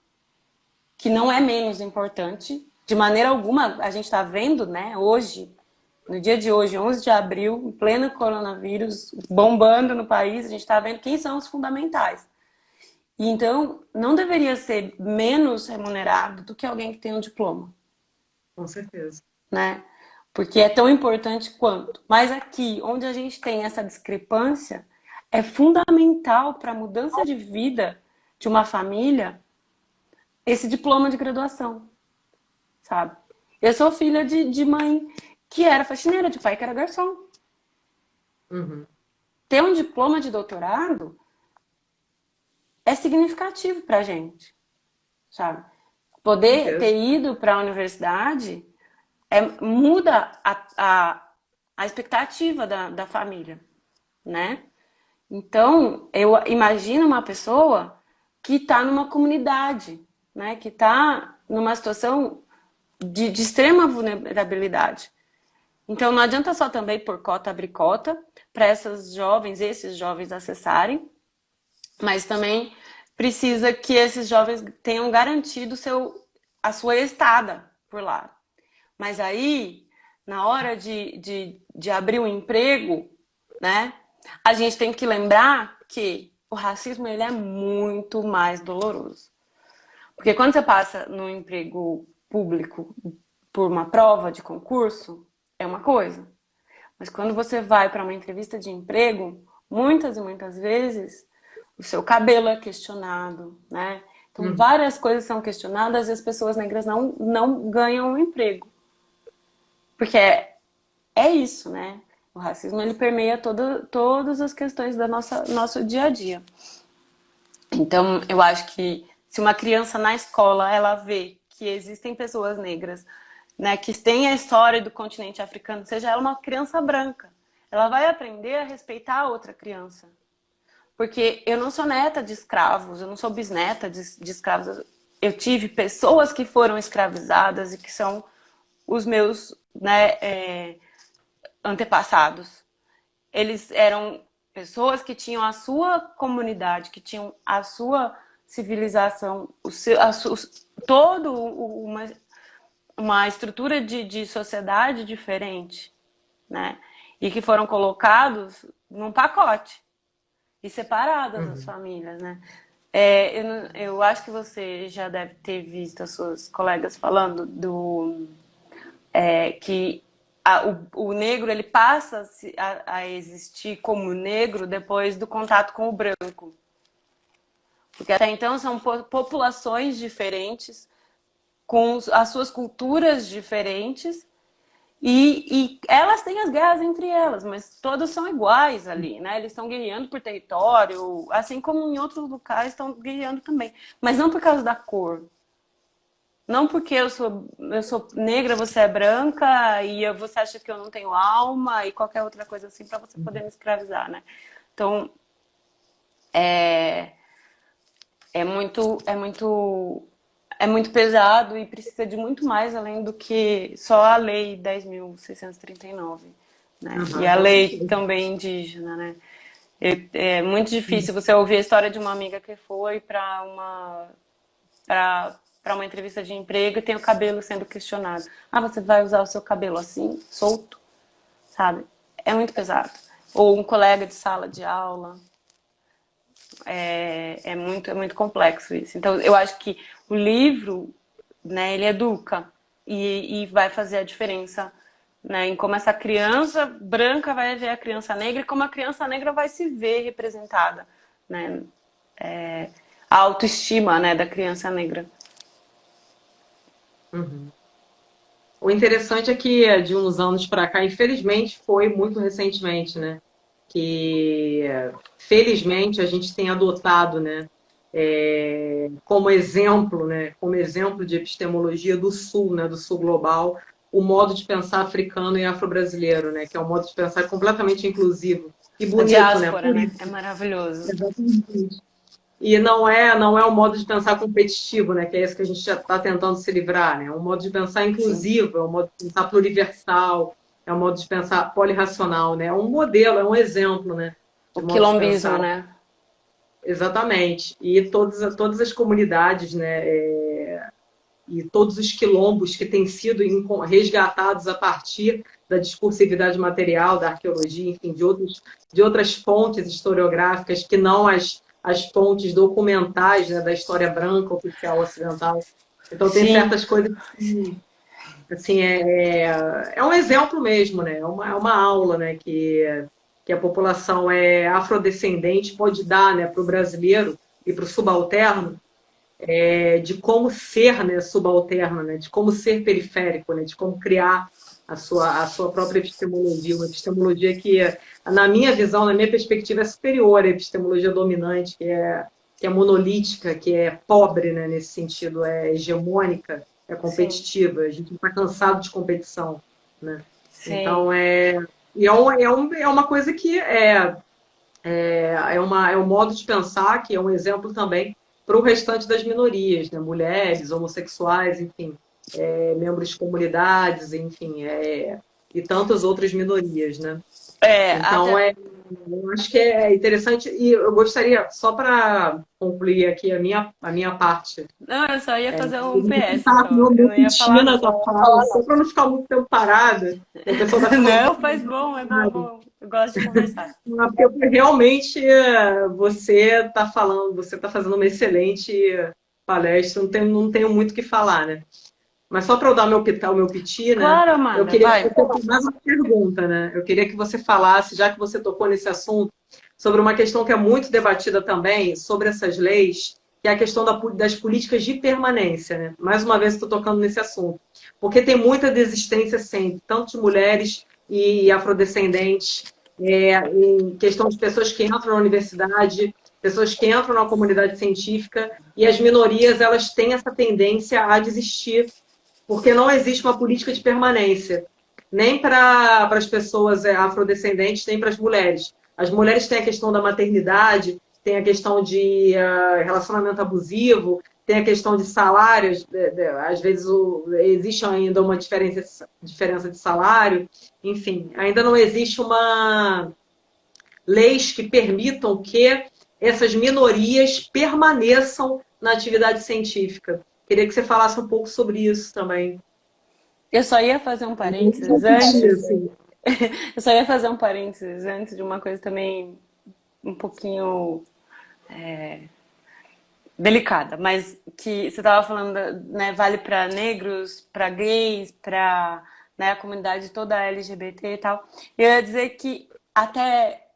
que não é menos importante. De maneira alguma, a gente está vendo, né, hoje, no dia de hoje, 11 de abril, em pleno coronavírus, bombando no país, a gente está vendo quem são os fundamentais. E então, não deveria ser menos remunerado do que alguém que tem um diploma. Com certeza. Né? Porque é tão importante quanto. Mas aqui, onde a gente tem essa discrepância, é fundamental para a mudança de vida de uma família esse diploma de graduação, sabe? Eu sou filha de mãe que era faxineira, de pai que era garçom. Uhum. Ter um diploma de doutorado é significativo para a gente, sabe? Poder ter ido para a universidade muda a expectativa da família, né? Então, eu imagino uma pessoa que está numa comunidade, né? Que está numa situação de extrema vulnerabilidade. Então, não adianta só também por cota abrir cota para esses jovens acessarem, mas também precisa que esses jovens tenham garantido a sua estada por lá. Mas aí, na hora de abrir um emprego, né, a gente tem que lembrar que o racismo ele é muito mais doloroso. Porque quando você passa no emprego público por uma prova de concurso, é uma coisa. Mas quando você vai para uma entrevista de emprego, muitas e muitas vezes o seu cabelo é questionado, né? Então, várias coisas são questionadas e as pessoas negras não ganham um emprego. Porque é isso, né? O racismo ele permeia todas as questões da nosso dia a dia. Então, eu acho que se uma criança na escola ela vê que existem pessoas negras, né, que têm a história do continente africano, seja ela uma criança branca, ela vai aprender a respeitar a outra criança. Porque eu não sou neta de escravos, eu não sou bisneta de escravos. Eu tive pessoas que foram escravizadas e que são os meus, né, antepassados. Eles eram pessoas que tinham a sua comunidade, que tinham a sua civilização, todo uma estrutura de sociedade diferente, né? E que foram colocados num pacote e separadas as famílias, né? Eu acho que você já deve ter visto as suas colegas falando que o negro ele passa a existir como negro depois do contato com o branco. Porque até então são populações diferentes, com as suas culturas diferentes, e elas têm as guerras entre elas, mas todas são iguais ali, né? Eles estão guerreando por território, assim como em outros locais estão guerreando também. Mas não por causa da cor. Não porque eu sou negra, você é branca, e você acha que eu não tenho alma, e qualquer outra coisa assim, para você poder me escravizar, né? Então, é muito é muito pesado e precisa de muito mais além do que só a Lei 10.639, né? E Aham, a com lei certeza. também indígena, né? É muito difícil você ouvir a história de uma amiga que foi para uma entrevista de emprego e tem o cabelo sendo questionado. Ah, você vai usar o seu cabelo assim, solto, sabe? É muito pesado. Ou um colega de sala de aula. É muito complexo isso. Então, eu acho que o livro, né, ele educa e vai fazer a diferença, né, em como essa criança branca vai ver a criança negra e como a criança negra vai se ver representada, né? A autoestima, né, da criança negra. Uhum. O interessante é que de uns anos para cá, infelizmente, foi muito recentemente, né? Que felizmente a gente tem adotado, né? Como exemplo, né? Como exemplo de epistemologia do Sul, né? Do Sul global, o modo de pensar africano e afro-brasileiro, né? Que é um modo de pensar completamente inclusivo e A bonito, né? diáspora, Por né? isso. É maravilhoso. Exatamente. E não é um modo de pensar competitivo, né? Que é esse que a gente já está tentando se livrar, né? É um modo de pensar Sim. inclusivo, é um modo de pensar pluriversal, é um modo de pensar polirracional, né? É um modelo, é um exemplo, né? O De modo de quilombismo, pensar. né? Exatamente. E todas as comunidades, né? E todos os quilombos que têm sido resgatados a partir da discursividade material, da arqueologia, enfim, de outras fontes historiográficas que não as fontes documentais, né, da história branca oficial ocidental. Então, tem Sim, certas coisas que, assim, é um exemplo mesmo, né? É uma aula, né, que a população afrodescendente pode dar, né, para o brasileiro e para o subalterno, de como ser, né, subalterno, né, de como ser periférico, né, de como criar a sua própria epistemologia, uma epistemologia que, na minha visão, na minha perspectiva, é superior à epistemologia dominante, que é monolítica, que é pobre, né, nesse sentido, é hegemônica, é sim, competitiva. A gente está cansado de competição, né? sim. Então, é uma coisa que é um modo de pensar que é um exemplo também para o restante das minorias, né? Mulheres, homossexuais, enfim, membros de comunidades, enfim, e tantas outras minorias, né? É, Então, até. eu acho que é interessante e eu gostaria, só para concluir aqui a minha parte, Não, eu só ia fazer um eu PS estava só. com Eu meu não ia falar, pitina não. da fala, só para não ficar muito tempo parada, e a pessoa vai falando Não, tão faz bom, é bom, é bom. Eu gosto de conversar. porque realmente você está falando, você está fazendo uma excelente palestra, não tenho muito o que falar, né? Mas só para eu dar o meu piti, né? Claro, Eu Amanda, queria que vai. você fizesse mais uma pergunta, né? Eu queria que você falasse, já que você tocou nesse assunto, sobre uma questão que é muito debatida também, sobre essas leis, que é a questão das políticas de permanência, né? Mais uma vez estou tocando nesse assunto, porque tem muita desistência sempre, tanto de mulheres e afrodescendentes, em questão de pessoas que entram na universidade, pessoas que entram na comunidade científica, e as minorias elas têm essa tendência a desistir porque não existe uma política de permanência, nem para as pessoas afrodescendentes, nem para as mulheres. As mulheres têm a questão da maternidade, tem a questão de relacionamento abusivo, tem a questão de salários, às vezes existe ainda uma diferença de salário, enfim, ainda não existe uma leis que permitam que essas minorias permaneçam na atividade científica. Queria que você falasse um pouco sobre isso também. Eu só ia fazer um Vou parênteses pedir, antes. assim. Eu só ia fazer um parênteses antes de uma coisa também um pouquinho delicada, mas que você estava falando, né, vale para negros, para gays, para, né, a comunidade toda LGBT e tal. Eu ia dizer que até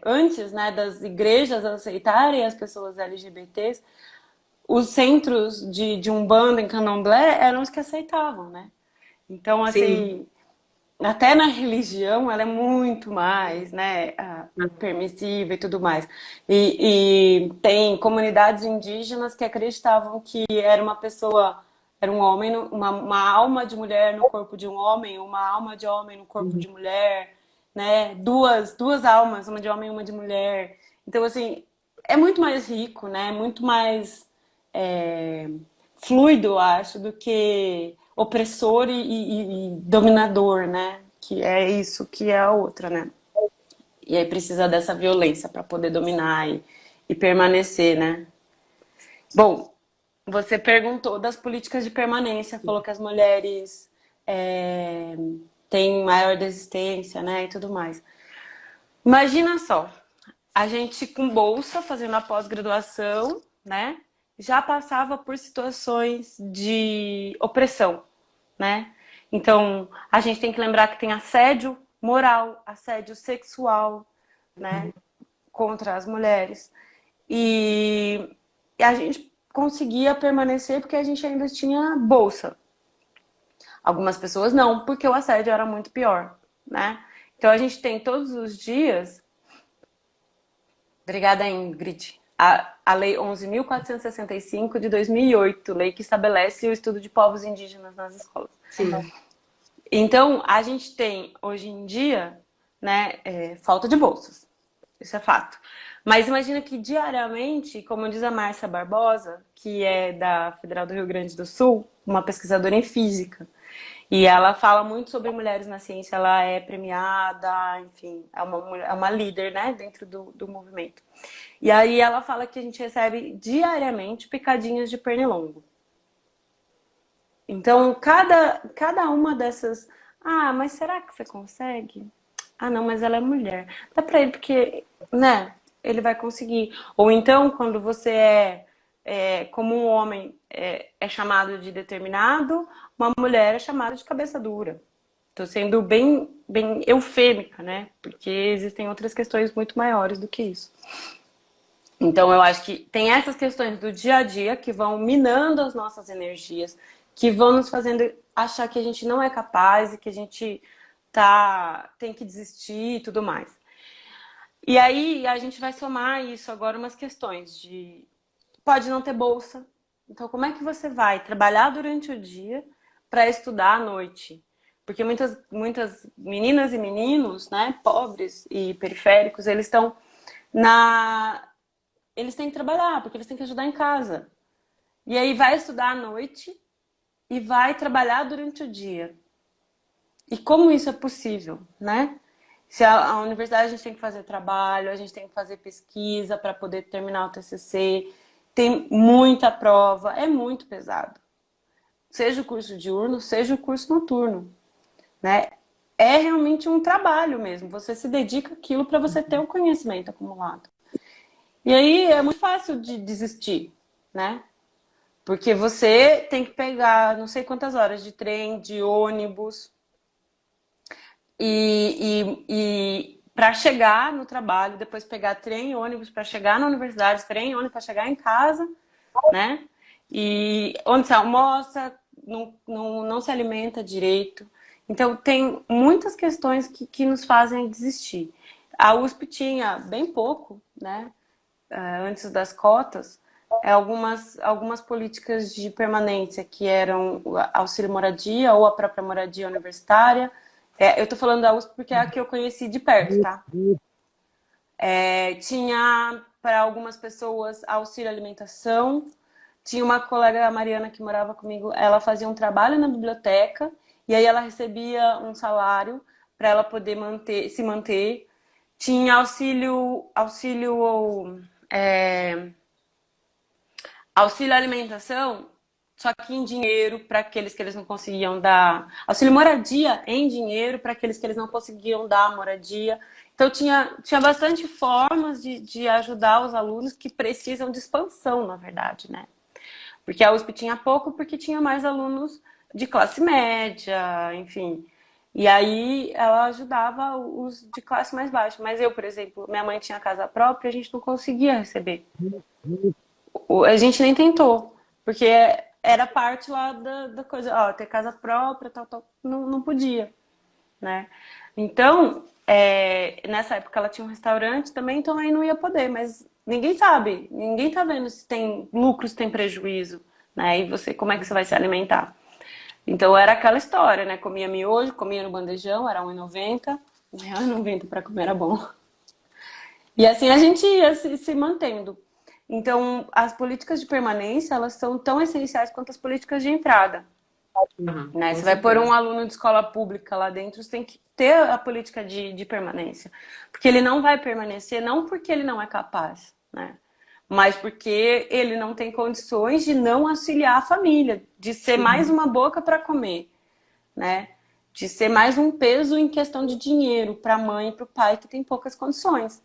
antes, né, das igrejas aceitarem as pessoas LGBTs, os centros de Umbanda em Candomblé eram os que aceitavam, né? Então, Sim. assim, até na religião ela é muito mais, né, permissiva e tudo mais. E tem comunidades indígenas que acreditavam que era uma pessoa, era um homem, uma alma de mulher no corpo de um homem, uma alma de homem no corpo de mulher, né? Duas almas, uma de homem e uma de mulher. Então, assim, é muito mais rico, né? Muito mais é, fluido, eu acho, do que opressor e dominador, né? Que é isso que é a outra, né? E aí precisa dessa violência para poder dominar e permanecer, né? Bom, você perguntou das políticas de permanência, falou que as mulheres é, têm maior desistência, né, e tudo mais. Imagina só, a gente com bolsa, fazendo a pós-graduação, né, já passava por situações de opressão, né? Então, a gente tem que lembrar que tem assédio moral, assédio sexual, né, contra as mulheres. E a gente conseguia permanecer porque a gente ainda tinha bolsa. Algumas pessoas não, porque o assédio era muito pior, né? Então a gente tem todos os dias. Obrigada, Ingrid. A Lei 11.465 de 2008, lei que estabelece o estudo de povos indígenas nas escolas. Sim. Então, a gente tem, hoje em dia, né, falta de bolsas. Isso é fato. Mas imagina que diariamente, como diz a Márcia Barbosa, que é da Federal do Rio Grande do Sul, uma pesquisadora em física, e ela fala muito sobre mulheres na ciência, ela é premiada, enfim, é uma líder, né, dentro do movimento. E aí ela fala que a gente recebe diariamente picadinhas de pernilongo. Então, cada uma dessas... Ah, mas será que você consegue? Ah, não, mas ela é mulher. Dá pra ele, porque, né, ele vai conseguir. Ou então, quando você como um homem é chamado de determinado, uma mulher é chamada de cabeça dura. Tô sendo bem eufêmica, né? Porque existem outras questões muito maiores do que isso. Então, eu acho que tem essas questões do dia a dia que vão minando as nossas energias, que vão nos fazendo achar que a gente não é capaz e que a gente tem que desistir e tudo mais. E aí a gente vai somar isso agora umas questões de pode não ter bolsa. Então, como é que você vai trabalhar durante o dia para estudar à noite? Porque muitas meninas e meninos, né, pobres e periféricos, eles têm que trabalhar, porque eles têm que ajudar em casa. E aí vai estudar à noite e vai trabalhar durante o dia. E como isso é possível, né? Se a universidade a gente tem que fazer trabalho, a gente tem que fazer pesquisa para poder terminar o TCC, tem muita prova, é muito pesado. Seja o curso diurno, seja o curso noturno, né? É realmente um trabalho mesmo. Você se dedica àquilo para você ter o conhecimento acumulado. E aí é muito fácil de desistir, né? Porque você tem que pegar não sei quantas horas de trem, de ônibus, e para chegar no trabalho, depois pegar trem e ônibus para chegar na universidade, trem e ônibus para chegar em casa, né? E onde você almoça, não se alimenta direito. Então, tem muitas questões que nos fazem desistir. A USP tinha bem pouco, né? Antes das cotas, algumas políticas de permanência que eram o auxílio moradia ou a própria moradia universitária. Eu tô falando da USP porque é a que eu conheci de perto, tá? Tinha para algumas pessoas auxílio alimentação. Tinha uma colega, a Mariana, que morava comigo, ela fazia um trabalho na biblioteca e aí ela recebia um salário para ela poder se manter. Tinha auxílio alimentação, só que em dinheiro para aqueles que eles não conseguiam dar. Auxílio moradia em dinheiro para aqueles que eles não conseguiam dar moradia. Então tinha bastante formas de ajudar os alunos que precisam de expansão, na verdade, né? Porque a USP tinha pouco, porque tinha mais alunos de classe média, enfim. E aí ela ajudava os de classe mais baixa. Mas eu, por exemplo, minha mãe tinha casa própria, a gente não conseguia receber. A gente nem tentou, porque era parte lá da coisa, ó, ter casa própria, tal, não podia, né? Então, nessa época ela tinha um restaurante também, então aí não ia poder, mas ninguém sabe, ninguém tá vendo se tem lucro, se tem prejuízo, né? E você, como é que você vai se alimentar? Então era aquela história, né? Comia miojo, comia no bandejão, era R$1,90, R$1,90 para comer era bom. E assim a gente ia se mantendo. Então, as políticas de permanência, elas são tão essenciais quanto as políticas de entrada. Né? Você vai pôr um aluno de escola pública lá dentro, você tem que ter a política de permanência. Porque ele não vai permanecer, não porque ele não é capaz, né? Mas porque ele não tem condições de não auxiliar a família, de ser mais uma boca para comer, né? De ser mais um peso em questão de dinheiro para a mãe e para o pai que tem poucas condições.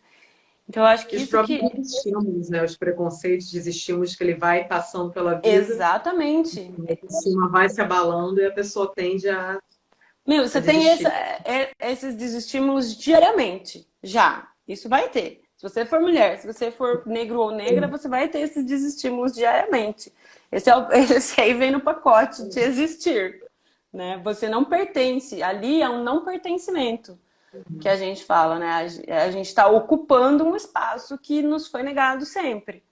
Então, eu acho que Os próprios estímulos, né? Os preconceitos, desestímulos que ele vai passando pela vida. Exatamente. A cima vai se abalando e a pessoa tende a Você tem esses desestímulos diariamente, já. Isso vai ter. Se você for mulher, se você for negro ou negra, você vai ter esses desestímulos diariamente. Esse aí vem no pacote de existir. Né? Você não pertence. Ali é um não pertencimento que a gente fala, né? A gente está ocupando um espaço que nos foi negado sempre.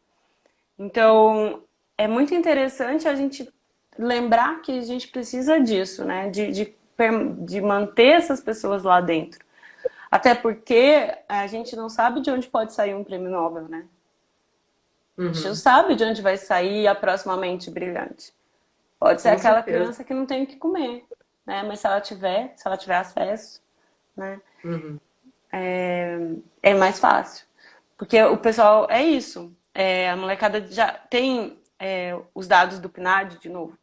Então, é muito interessante a gente lembrar que a gente precisa disso, né? De manter essas pessoas lá dentro. Até porque a gente não sabe de onde pode sair um prêmio Nobel, né? A gente não sabe de onde vai sair a próxima mente brilhante. Pode ser aquela criança que não tem o que comer, né? Mas se ela tiver acesso, né? É mais fácil. Porque o pessoal, é isso. A molecada já tem os dados do PNAD, de novo.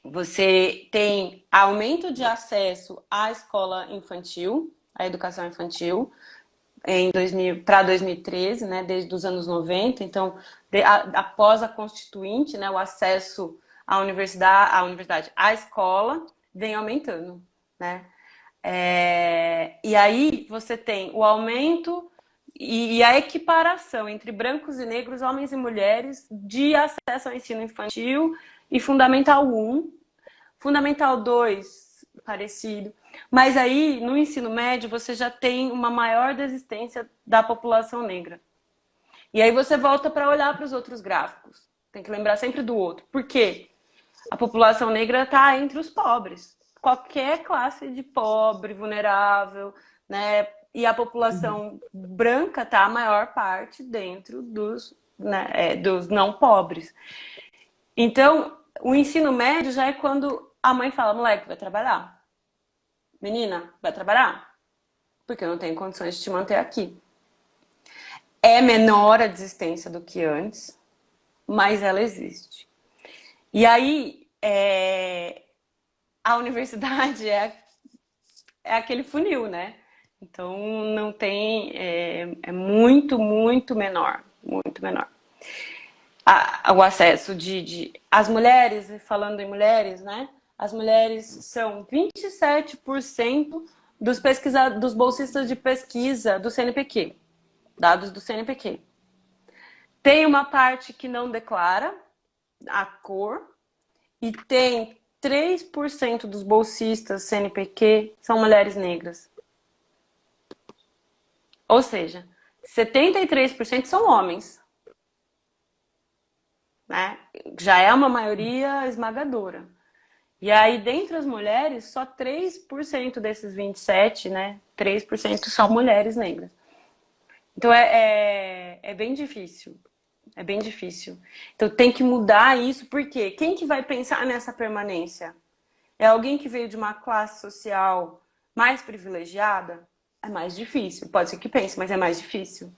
Você tem aumento de acesso à escola infantil, à educação infantil, para 2013, né, desde os anos 90. Então, após a Constituinte, né, o acesso à universidade, à escola, vem aumentando, né? E aí você tem o aumento e a equiparação entre brancos e negros, homens e mulheres, de acesso ao ensino infantil e Fundamental 1, Fundamental 2, parecido. Mas aí, no ensino médio, você já tem uma maior desistência da população negra. E aí você volta para olhar para os outros gráficos. Tem que lembrar sempre do outro. Por quê? A população negra está entre os pobres. Qualquer classe de pobre, vulnerável, né? E a população branca está a maior parte dentro dos não pobres. Então, o ensino médio já é quando a mãe fala, moleque, vai trabalhar. Menina, vai trabalhar? Porque eu não tenho condições de te manter aqui. É menor a desistência do que antes, mas ela existe. E aí, a universidade é aquele funil, né? Então, não tem... É muito, muito menor. Muito menor. O acesso as mulheres, falando em mulheres, né? As mulheres são 27% dos bolsistas de pesquisa do CNPq, dados do CNPq. Tem uma parte que não declara a cor e tem 3% dos bolsistas CNPq são mulheres negras. Ou seja, 73% são homens. Né? Já é uma maioria esmagadora. E aí, dentre as mulheres, só 3% desses 27%, né? 3% são mulheres negras. Então, é bem difícil. É bem difícil. Então, tem que mudar isso, porque quem que vai pensar nessa permanência? É alguém que veio de uma classe social mais privilegiada? É mais difícil. Pode ser que pense, mas é mais difícil.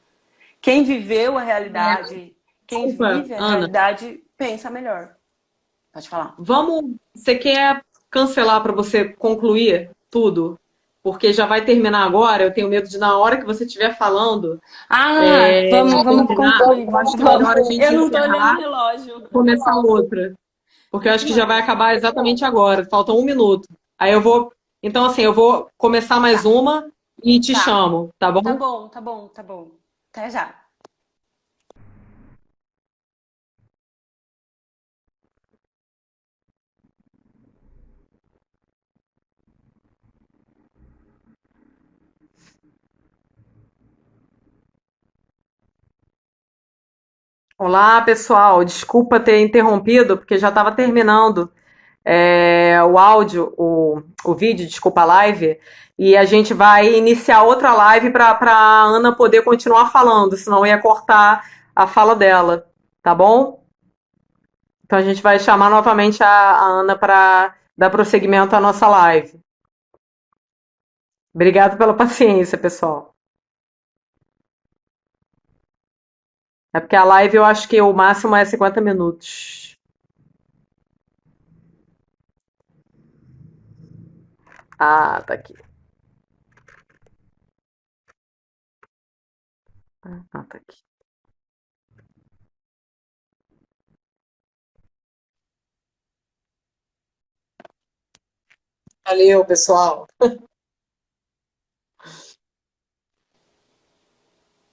Quem viveu a realidade, quem vive a realidade, pensa melhor. Pode falar. Você quer cancelar para você concluir tudo? Porque já vai terminar agora, eu tenho medo de na hora que você estiver falando. Vamos concluir. Eu acho que é melhor a gente eu não tô olhando encerrar o relógio. e começar outra. Porque eu acho que já vai acabar exatamente agora. Falta 1 minuto. Aí eu vou. Então, assim, eu vou começar mais uma e te chamo, tá bom? Tá bom. Até já. Olá, pessoal. Desculpa ter interrompido, porque já estava terminando o áudio, o vídeo, desculpa, a live. E a gente vai iniciar outra live para a Ana poder continuar falando, senão ia cortar a fala dela, tá bom? Então a gente vai chamar novamente a Ana para dar prosseguimento à nossa live. Obrigado pela paciência, pessoal. É porque a live eu acho que o máximo é 50 minutos. Ah, tá aqui. Ah, tá aqui. Valeu, pessoal.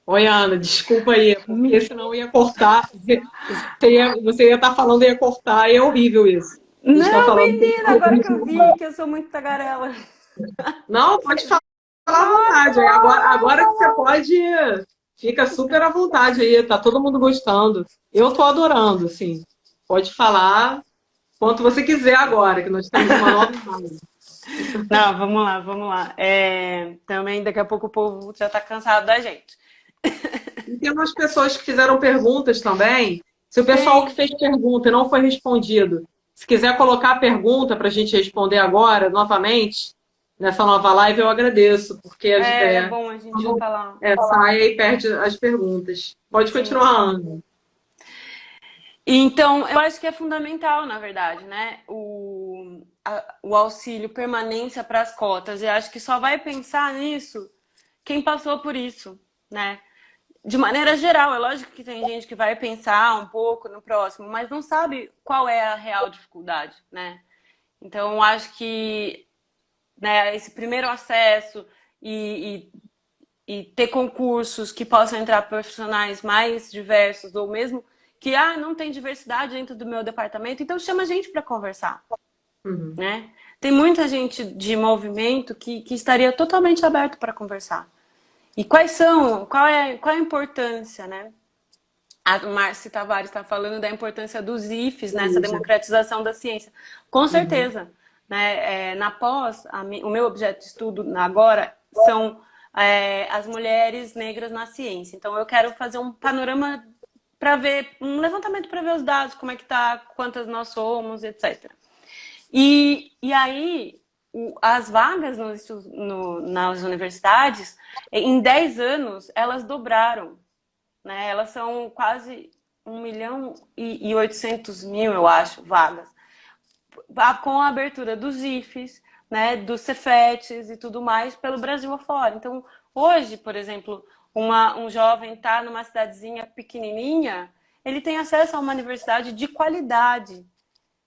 Oi, Ana, desculpa aí, porque senão ia cortar. Você ia estar falando e ia cortar, e é horrível isso. A gente está Não, falando. menina, agora que eu vi que eu sou muito tagarela. Não, pode falar à vontade. Agora que você pode, fica super à vontade aí, tá todo mundo gostando. Eu tô adorando, assim. Pode falar quanto você quiser agora, que nós temos uma nova live. Não, vamos lá, vamos lá. Também daqui a pouco o povo já tá cansado da gente. E tem umas pessoas que fizeram perguntas também. Se o pessoal que Sim. fez pergunta e não foi respondido, se quiser colocar a pergunta para a gente responder agora, novamente, nessa nova live, eu agradeço, porque É bom a gente falar. sai e perde as perguntas. Pode Sim. continuar, Ana. Então, eu acho que é fundamental, na verdade, né? O auxílio permanência para as cotas. E acho que só vai pensar nisso quem passou por isso, né? De maneira geral, é lógico que tem gente que vai pensar um pouco no próximo, mas não sabe qual é a real dificuldade, né? Então, eu acho que, né, esse primeiro acesso e ter concursos que possam entrar profissionais mais diversos, ou mesmo que não tem diversidade dentro do meu departamento, então chama a gente para conversar, Uhum. né? Tem muita gente de movimento que estaria totalmente aberto para conversar. E qual é a importância, né? A Márcia Tavares está falando da importância dos IFES nessa Isso. democratização da ciência. Com Uhum. certeza. Né? Na pós, o meu objeto de estudo agora são as mulheres negras na ciência. Então, eu quero fazer um panorama para ver, um levantamento para ver os dados, como é que tá, quantas nós somos, etc. E aí, as vagas nas universidades, em 10 anos, elas dobraram, né? Elas são quase 1.800.000, eu acho, vagas. Com a abertura dos IFES, né, dos Cefetes e tudo mais pelo Brasil afora. Então, hoje, por exemplo, um jovem está numa cidadezinha pequenininha, ele tem acesso a uma universidade de qualidade,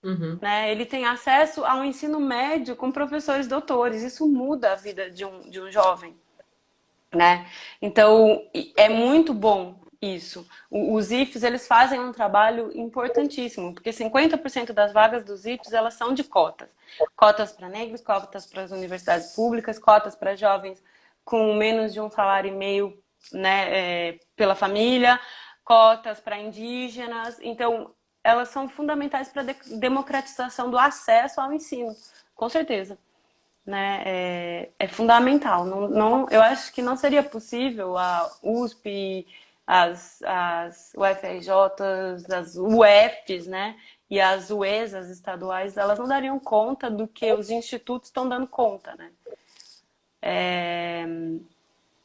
Uhum. né? Ele tem acesso a um ensino médio com professores doutores. Isso muda a vida de um jovem, né? Então, é muito bom isso. Os IFES, eles fazem um trabalho importantíssimo, porque 50% das vagas dos IFES, elas são de cotas. Cotas para negros, cotas para as universidades públicas, cotas para jovens com menos de um salário e meio, né, pela família, cotas para indígenas. Então, elas são fundamentais para a democratização do acesso ao ensino, com certeza, né, é fundamental. Eu acho que não seria possível a USP, as UFRJs, as UFs, né, e as UEs, as estaduais, elas não dariam conta do que os institutos estão dando conta, né.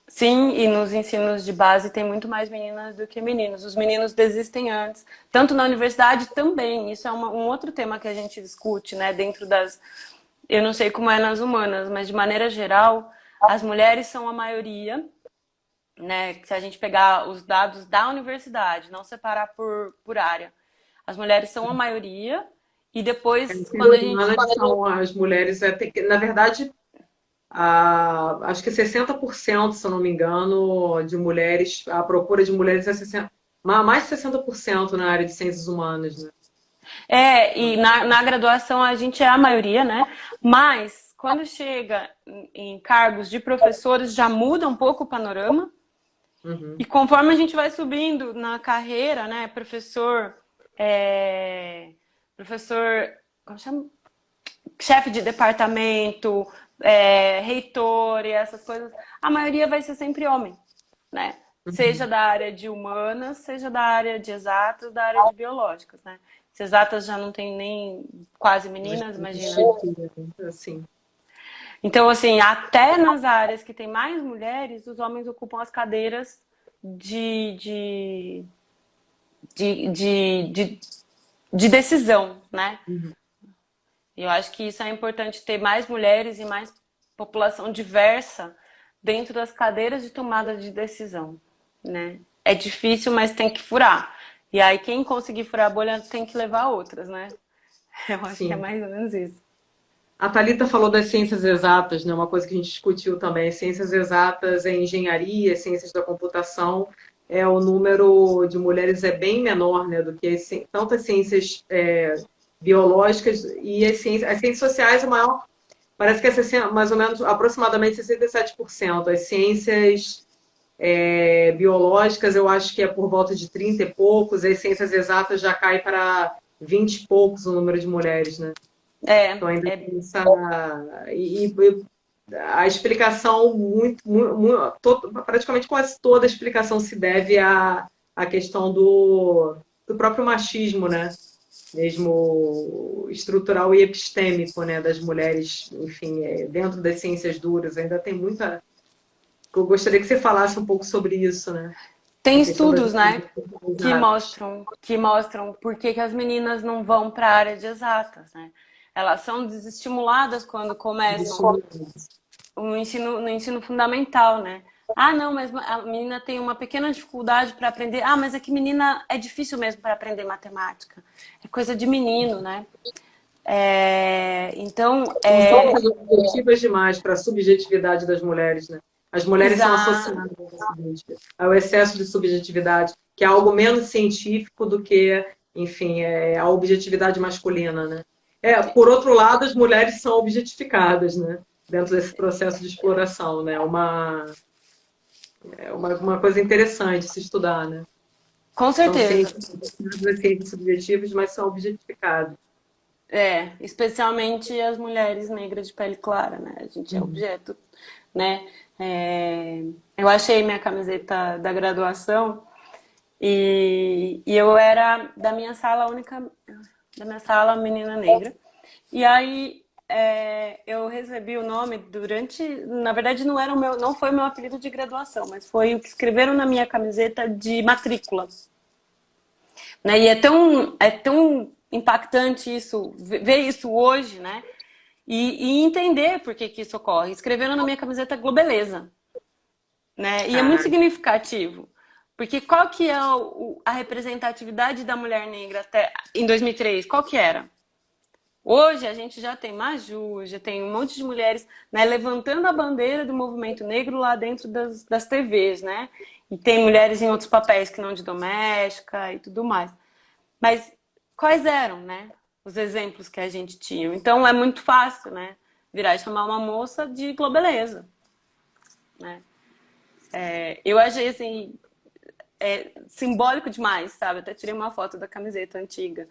Sim, e nos ensinos de base tem muito mais meninas do que meninos. Os meninos desistem antes, tanto na universidade também. Isso é um outro tema que a gente discute, né, dentro das. Eu não sei como é nas humanas, mas de maneira geral, as mulheres são a maioria, né? Se a gente pegar os dados da universidade, não separar por área, as mulheres são a maioria, e depois, quando a gente. São as mulheres, na verdade, acho que 60%, se eu não me engano, de mulheres, a procura de mulheres é 60, mais de 60% na área de ciências humanas, né? E na graduação a gente é a maioria, né? Mas quando chega em cargos de professores, já muda um pouco o panorama. Uhum. E conforme a gente vai subindo na carreira, né? Professor, como chama? Chefe de departamento, reitor e essas coisas, a maioria vai ser sempre homem, né? seja da área de humanas, seja da área de exatas, da área de biológicas, né? Se exatas já não tem nem quase meninas, imagina. Assim. Então, assim, até nas áreas que tem mais mulheres, os homens ocupam as cadeiras de, de, de, de, de decisão, né? Uhum. E eu acho que isso é importante, ter mais mulheres e mais população diversa dentro das cadeiras de tomada de decisão, né? É difícil, mas tem que furar. E aí quem conseguir furar a bolha tem que levar outras, né? Eu acho que é Sim. mais ou menos isso. A Thalita falou das ciências exatas, né? Uma coisa que a gente discutiu também. Ciências exatas é engenharia, ciências da computação. O número de mulheres é bem menor, né, do que tanto as ciências biológicas e as ciências sociais, o maior, parece que é mais ou menos, aproximadamente 67%. As ciências biológicas, eu acho que é por volta de 30 e poucos, as ciências exatas já cai para 20 e poucos o número de mulheres, né? Então ainda tem essa. E a explicação, praticamente quase toda a explicação se deve à questão do próprio machismo, né? Mesmo estrutural e epistêmico, né? Das mulheres, enfim, dentro das ciências duras. Ainda tem muita. Eu gostaria que você falasse um pouco sobre isso, né? Tem A questão das estudos, né, exatas. que mostram por que as meninas não vão para a área de exatas, né? Elas são desestimuladas quando começam no ensino fundamental, né? Ah, não, mas a menina tem uma pequena dificuldade para aprender. Ah, mas é que menina é difícil mesmo para aprender matemática. É coisa de menino, né? Então, São coisas objetivas demais para a subjetividade das mulheres, né? As mulheres são exato. associadas ao excesso de subjetividade, que é algo menos científico do que, enfim, a objetividade masculina, né? Por outro lado, as mulheres são objetificadas, né? Dentro desse processo de exploração, né? Uma coisa interessante se estudar, né? Com São certeza. ciências subjetivas, mas são objetificadas. Especialmente as mulheres negras de pele clara, né? A gente é objeto, né? Eu achei minha camiseta da graduação e eu era da minha sala, a única da minha sala, menina negra. E aí eu recebi o nome durante, na verdade não era não foi o meu apelido de graduação, mas foi o que escreveram na minha camiseta de matrícula. Né? E é tão impactante isso, ver isso hoje, né? E entender por que isso ocorre. Escreveram na minha camiseta Globeleza, né? E é muito significativo. Porque qual que é a representatividade da mulher negra até em 2003? Qual que era? Hoje a gente já tem Maju, já tem um monte de mulheres, né, levantando a bandeira do movimento negro lá dentro das TVs, né? E tem mulheres em outros papéis que não de doméstica e tudo mais. Mas quais eram, né? Os exemplos que a gente tinha. Então é muito fácil, né? Virar e chamar uma moça de Globeleza, né? Eu achei assim simbólico demais, sabe? Até tirei uma foto da camiseta antiga.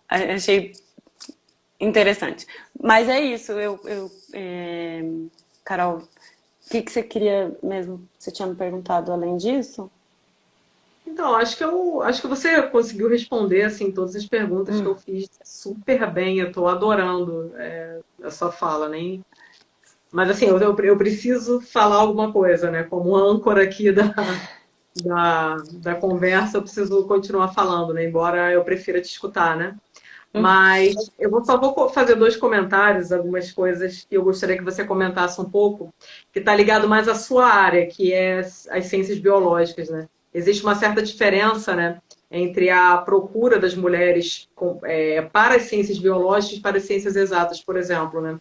Achei interessante. Mas é isso. Carol, o que você queria mesmo? Você tinha me perguntado além disso? Então, acho que você conseguiu responder assim todas as perguntas que eu fiz super bem. Eu estou adorando a sua fala, nem. Mas assim, eu preciso falar alguma coisa, né? Como âncora aqui da conversa, eu preciso continuar falando, né? Embora eu prefira te escutar, né? Mas só vou fazer dois comentários, algumas coisas que eu gostaria que você comentasse um pouco, que está ligado mais à sua área, que é as ciências biológicas, né? Existe uma certa diferença, né, entre a procura das mulheres para as ciências biológicas e para as ciências exatas, por exemplo, né?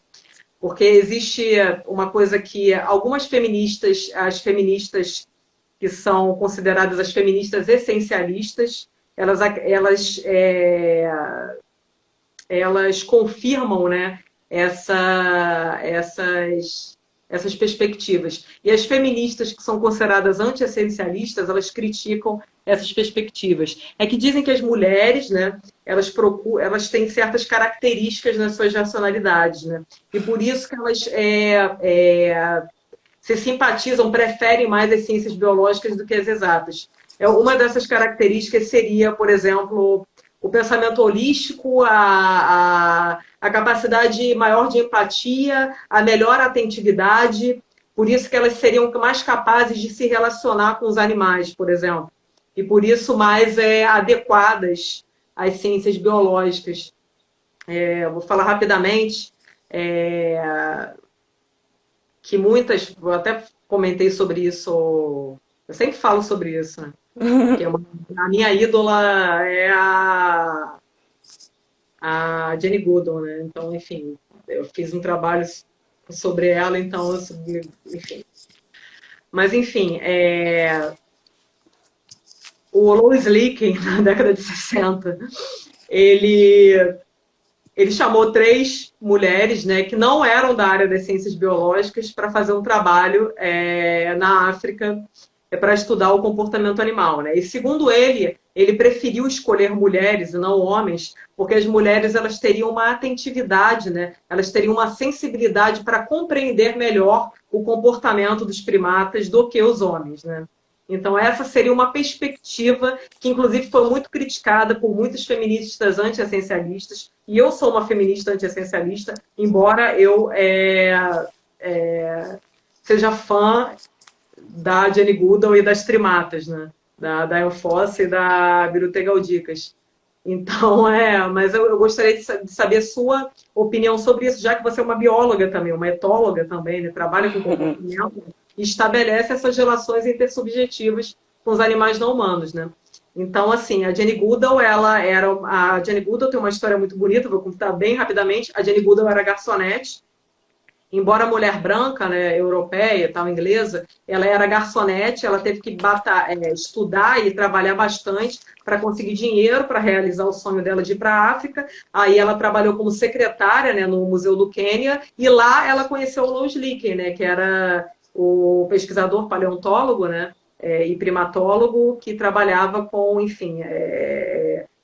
Porque existe uma coisa que algumas feministas, as feministas que são consideradas as feministas essencialistas, elas confirmam, né, essas perspectivas. E as feministas que são consideradas anti-essencialistas, elas criticam essas perspectivas. É que dizem que as mulheres, né, elas têm certas características nas suas racionalidades, né? E por isso que elas se simpatizam, preferem mais as ciências biológicas do que as exatas. Uma dessas características seria, por exemplo, o pensamento holístico, a capacidade maior de empatia, a melhor atentividade, por isso que elas seriam mais capazes de se relacionar com os animais, por exemplo, e por isso mais adequadas às ciências biológicas. Eu vou falar rapidamente que muitas, eu até comentei sobre isso, eu sempre falo sobre isso, né? Que a minha ídola é a Jane Goodall, né? Então, enfim, eu fiz um trabalho sobre ela, então, enfim. Mas, enfim, o Louis Leakey, na década de 60, ele chamou 3 mulheres, né, que não eram da área das ciências biológicas para fazer um trabalho na África para estudar o comportamento animal, né? E segundo ele preferiu escolher mulheres e não homens, porque as mulheres elas teriam uma atentividade, né? Elas teriam uma sensibilidade para compreender melhor o comportamento dos primatas do que os homens, né? Então essa seria uma perspectiva que inclusive foi muito criticada por muitos feministas anti-essencialistas, e eu sou uma feminista anti-essencialista, embora eu seja fã da Jane Goodall e das primatas, né? Da Euphosia e da Biruta Galdicas. Então, mas eu gostaria de saber a sua opinião sobre isso, já que você é uma bióloga também, uma etóloga também, né? Trabalha com comportamento e estabelece essas relações intersubjetivas com os animais não humanos, né? Então, assim, a Jane Goodall, a Jane Goodall tem uma história muito bonita, vou contar bem rapidamente. A Jane Goodall era garçonete. Embora mulher branca, né, europeia, tal, inglesa, ela era garçonete, ela teve que estudar e trabalhar bastante para conseguir dinheiro para realizar o sonho dela de ir para a África. Aí ela trabalhou como secretária, né, no Museu do Quênia, e lá ela conheceu o Louis Leakey, né, que era o pesquisador paleontólogo, né, e primatólogo que trabalhava com, enfim,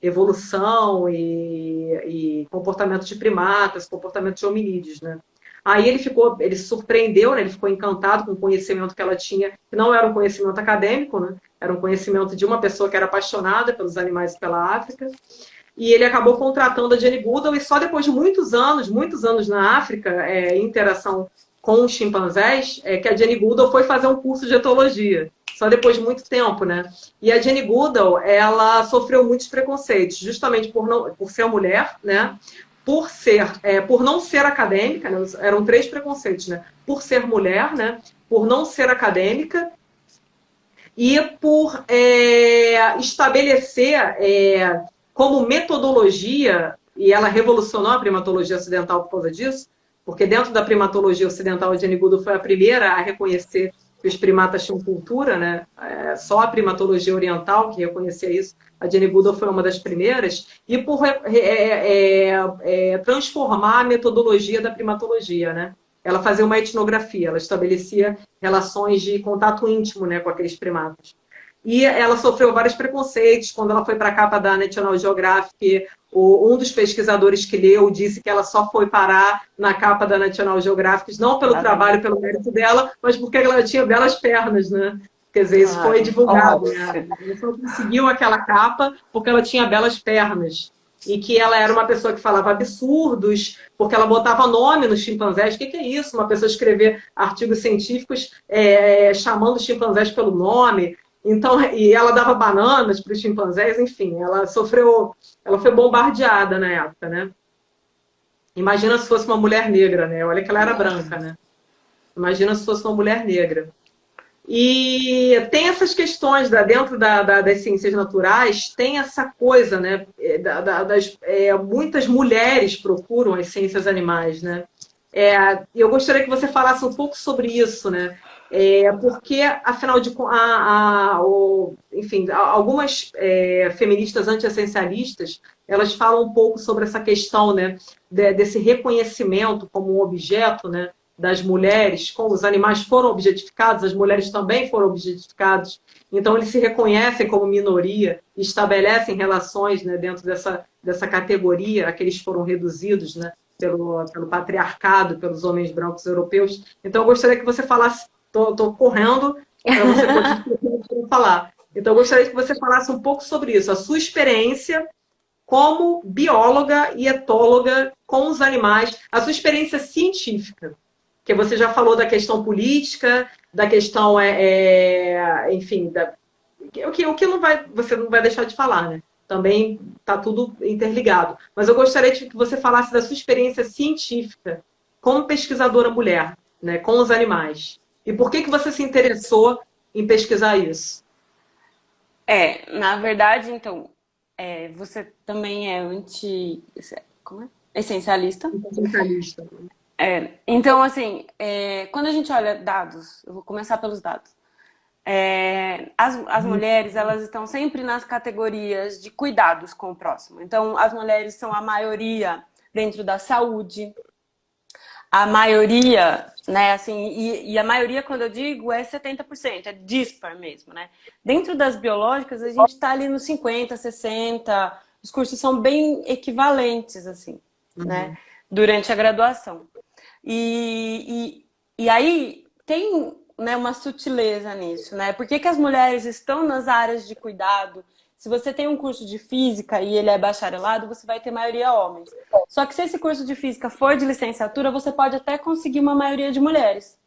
evolução e comportamento de primatas, comportamento de hominídeos, né. Aí ele se surpreendeu, né? Ele ficou encantado com o conhecimento que ela tinha, que não era um conhecimento acadêmico, né? Era um conhecimento de uma pessoa que era apaixonada pelos animais e pela África. E ele acabou contratando a Jane Goodall, e só depois de muitos anos na África, em interação com os chimpanzés, que a Jane Goodall foi fazer um curso de etologia. Só depois de muito tempo, né? E a Jane Goodall, ela sofreu muitos preconceitos, justamente por ser mulher, né? Por não ser acadêmica, né? Eram 3 preconceitos, né? Por ser mulher, né? Por não ser acadêmica e por estabelecer como metodologia, e ela revolucionou a primatologia ocidental por causa disso, porque dentro da primatologia ocidental, a Jane Goodall foi a primeira a reconhecer que os primatas tinham cultura, né? Só a primatologia oriental que reconhecia isso. A Jane Goodall foi uma das primeiras, e por transformar a metodologia da primatologia, né? Ela fazia uma etnografia, ela estabelecia relações de contato íntimo, né, com aqueles primatas. E ela sofreu vários preconceitos quando ela foi para a capa da National Geographic. Um dos pesquisadores que leu disse que ela só foi parar na capa da National Geographic, não pelo trabalho, pelo mérito dela, mas porque ela tinha belas pernas, né? Quer dizer, isso foi divulgado, né? Ela só conseguiu aquela capa porque ela tinha belas pernas. E que ela era uma pessoa que falava absurdos, porque ela botava nome nos chimpanzés. O que é isso? Uma pessoa escrever artigos científicos chamando os chimpanzés pelo nome. Então, e ela dava bananas para os chimpanzés, enfim, ela foi bombardeada na época, né? Imagina se fosse uma mulher negra, né? Olha que ela era branca, né? Imagina se fosse uma mulher negra. E tem essas questões dentro das ciências naturais, tem essa coisa, né? Muitas mulheres procuram as ciências animais, né? Eu gostaria que você falasse um pouco sobre isso, né? Porque, afinal de contas, enfim, algumas feministas anti-essencialistas, elas falam um pouco sobre essa questão, né, desse reconhecimento como um objeto, né, das mulheres, como os animais foram objetificados, as mulheres também foram objetificadas, então eles se reconhecem como minoria, estabelecem relações, né, dentro dessa categoria a que eles foram reduzidos, né, pelo patriarcado, pelos homens brancos europeus. Então eu gostaria que você falasse tô correndo para você poder falar. Então, eu gostaria que você falasse um pouco sobre isso, a sua experiência como bióloga e etóloga com os animais, a sua experiência científica, que você já falou da questão política, da questão, enfim, o que não vai, você não vai deixar de falar, né? Também está tudo interligado. Mas eu gostaria de que você falasse da sua experiência científica como pesquisadora mulher, né, com os animais. E por que você se interessou em pesquisar isso? Na verdade, então, você também é como é? Essencialista. Especialista. Então, assim, quando a gente olha dados, eu vou começar pelos dados. As mulheres, elas estão sempre nas categorias de cuidados com o próximo. Então, as mulheres são a maioria dentro da saúde, a maioria, né, assim, e a maioria, quando eu digo, é 70%, é dispar mesmo, né? Dentro das biológicas, a gente está ali nos 50, 60, os cursos são bem equivalentes, assim, né, durante a graduação. E aí tem, né, uma sutileza nisso, né? Por que que as mulheres estão nas áreas de cuidado? Se você tem um curso de física e ele é bacharelado, você vai ter maioria homens. Só que se esse curso de física for de licenciatura, você pode até conseguir uma maioria de mulheres.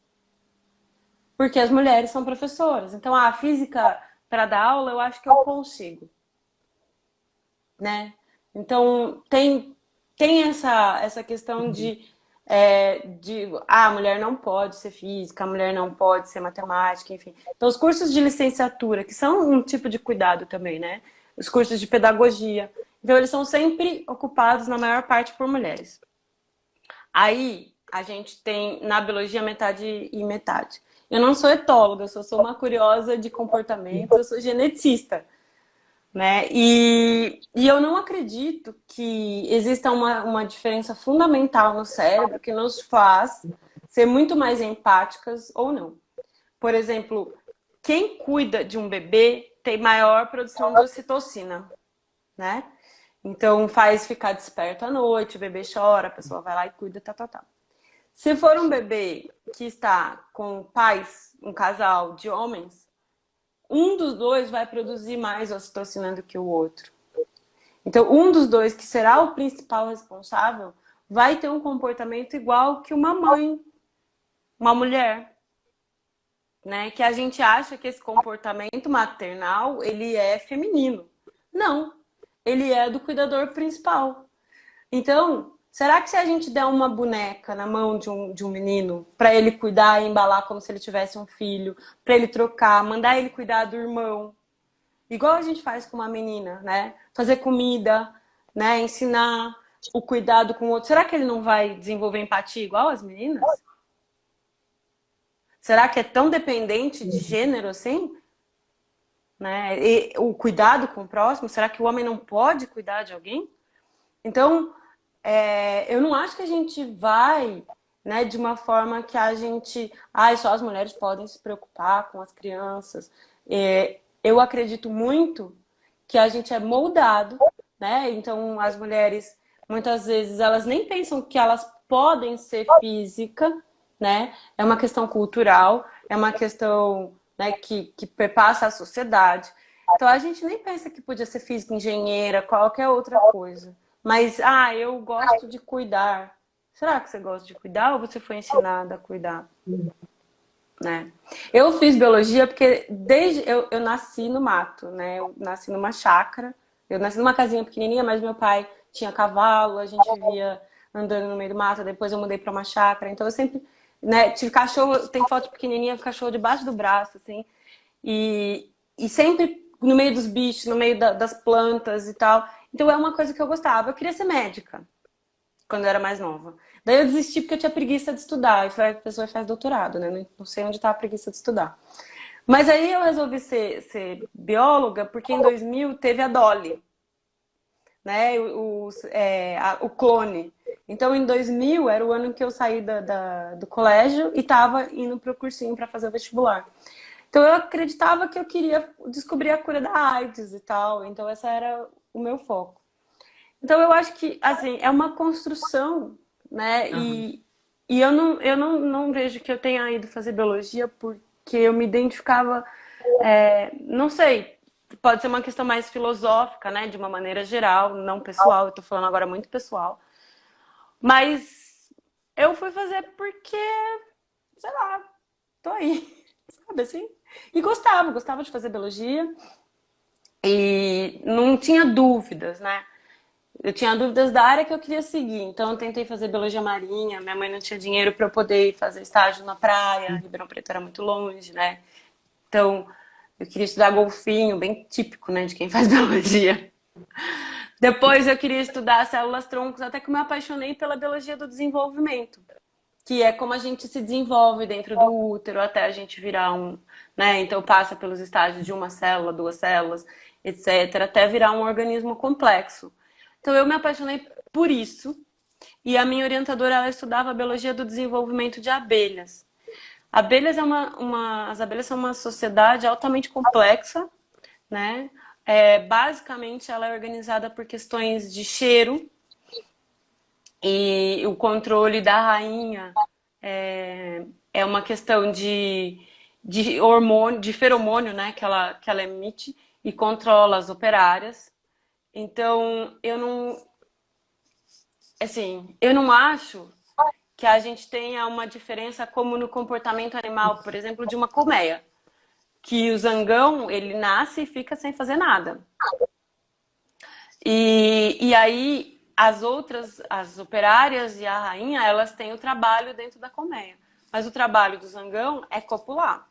Porque as mulheres são professoras. Então, a física para dar aula, eu acho que eu consigo, né? Então, tem essa questão a mulher não pode ser física, a mulher não pode ser matemática, enfim. Então, os cursos de licenciatura, que são um tipo de cuidado também, né? Os cursos de pedagogia. Então, eles são sempre ocupados, na maior parte, por mulheres. Aí, a gente tem, na biologia, metade e metade. Eu não sou etóloga, eu sou uma curiosa de comportamento, eu sou geneticista. Né? E eu não acredito que exista uma diferença fundamental no cérebro que nos faz ser muito mais empáticas ou não. Por exemplo, quem cuida de um bebê tem maior produção de ocitocina, né? Então faz ficar desperto à noite, o bebê chora, a pessoa vai lá e cuida, tá. Se for um bebê que está com pais, um casal de homens, um dos dois vai produzir mais ocitocina do que o outro. Então, um dos dois, que será o principal responsável, vai ter um comportamento igual que uma mãe, uma mulher. Né? Que a gente acha que esse comportamento maternal, ele é feminino. Não, ele é do cuidador principal. Então, será que se a gente der uma boneca na mão de um menino para ele cuidar e embalar como se ele tivesse um filho, para ele trocar, mandar ele cuidar do irmão, igual a gente faz com uma menina, né? Fazer comida, né? Ensinar o cuidado com o outro. Será que ele não vai desenvolver empatia igual as meninas? Será que é tão dependente de gênero assim? Né? E o cuidado com o próximo, será que o homem não pode cuidar de alguém? Então, eu não acho que a gente vai, né, de uma forma que a gente... só as mulheres podem se preocupar com as crianças. Eu acredito muito que a gente é moldado, né? Então, as mulheres, muitas vezes, elas nem pensam que elas podem ser física, né? É uma questão cultural, é uma questão, né, que perpassa a sociedade. Então, a gente nem pensa que podia ser física, engenheira, qualquer outra coisa. Mas, eu gosto de cuidar. Será que você gosta de cuidar ou você foi ensinada a cuidar? Né? Eu fiz biologia porque desde eu nasci no mato, né? Eu nasci numa chácara. Eu nasci numa casinha pequenininha, mas meu pai tinha cavalo, a gente vivia andando no meio do mato. Depois eu mudei para uma chácara. Então eu sempre, né, tive cachorro, tem foto pequenininha, cachorro debaixo do braço, assim. E sempre no meio dos bichos, no meio das plantas e tal. Então é uma coisa que eu gostava. Eu queria ser médica quando eu era mais nova. Daí eu desisti porque eu tinha preguiça de estudar. E a pessoa faz doutorado, né? Não sei onde está a preguiça de estudar. Mas aí eu resolvi ser bióloga porque em 2000 teve a Dolly, né? O clone. Então em 2000 era o ano que eu saí do colégio e estava indo para o cursinho para fazer o vestibular. Então eu acreditava que eu queria descobrir a cura da AIDS e tal. Então esse era o meu foco. Então eu acho que assim é uma construção, né? E não vejo que eu tenha ido fazer biologia porque eu me identificava, não sei, pode ser uma questão mais filosófica, né, de uma maneira geral, não pessoal, eu tô falando agora muito pessoal, mas eu fui fazer porque, sei lá, tô aí, sabe assim? E gostava de fazer biologia e não tinha dúvidas, né? Eu tinha dúvidas da área que eu queria seguir, então eu tentei fazer biologia marinha. Minha mãe não tinha dinheiro para eu poder fazer estágio na praia, Ribeirão Preto era muito longe, né? Então eu queria estudar golfinho, bem típico, né, de quem faz biologia. Depois eu queria estudar células troncos, até que eu me apaixonei pela biologia do desenvolvimento, que é como a gente se desenvolve dentro do útero até a gente virar um, né? Então passa pelos estágios de uma célula, duas células, etc, até virar um organismo complexo. Então eu me apaixonei por isso e a minha orientadora ela estudava a biologia do desenvolvimento de abelhas. Abelhas as abelhas são uma sociedade altamente complexa, né? Basicamente ela é organizada por questões de cheiro e o controle da rainha é uma questão de hormônio, de feromônio, né, que ela emite e controla as operárias. Então, eu não acho que a gente tenha uma diferença como no comportamento animal, por exemplo, de uma colmeia, que o zangão, ele nasce e fica sem fazer nada. E aí as operárias e a rainha, elas têm o trabalho dentro da colmeia. Mas o trabalho do zangão é copular.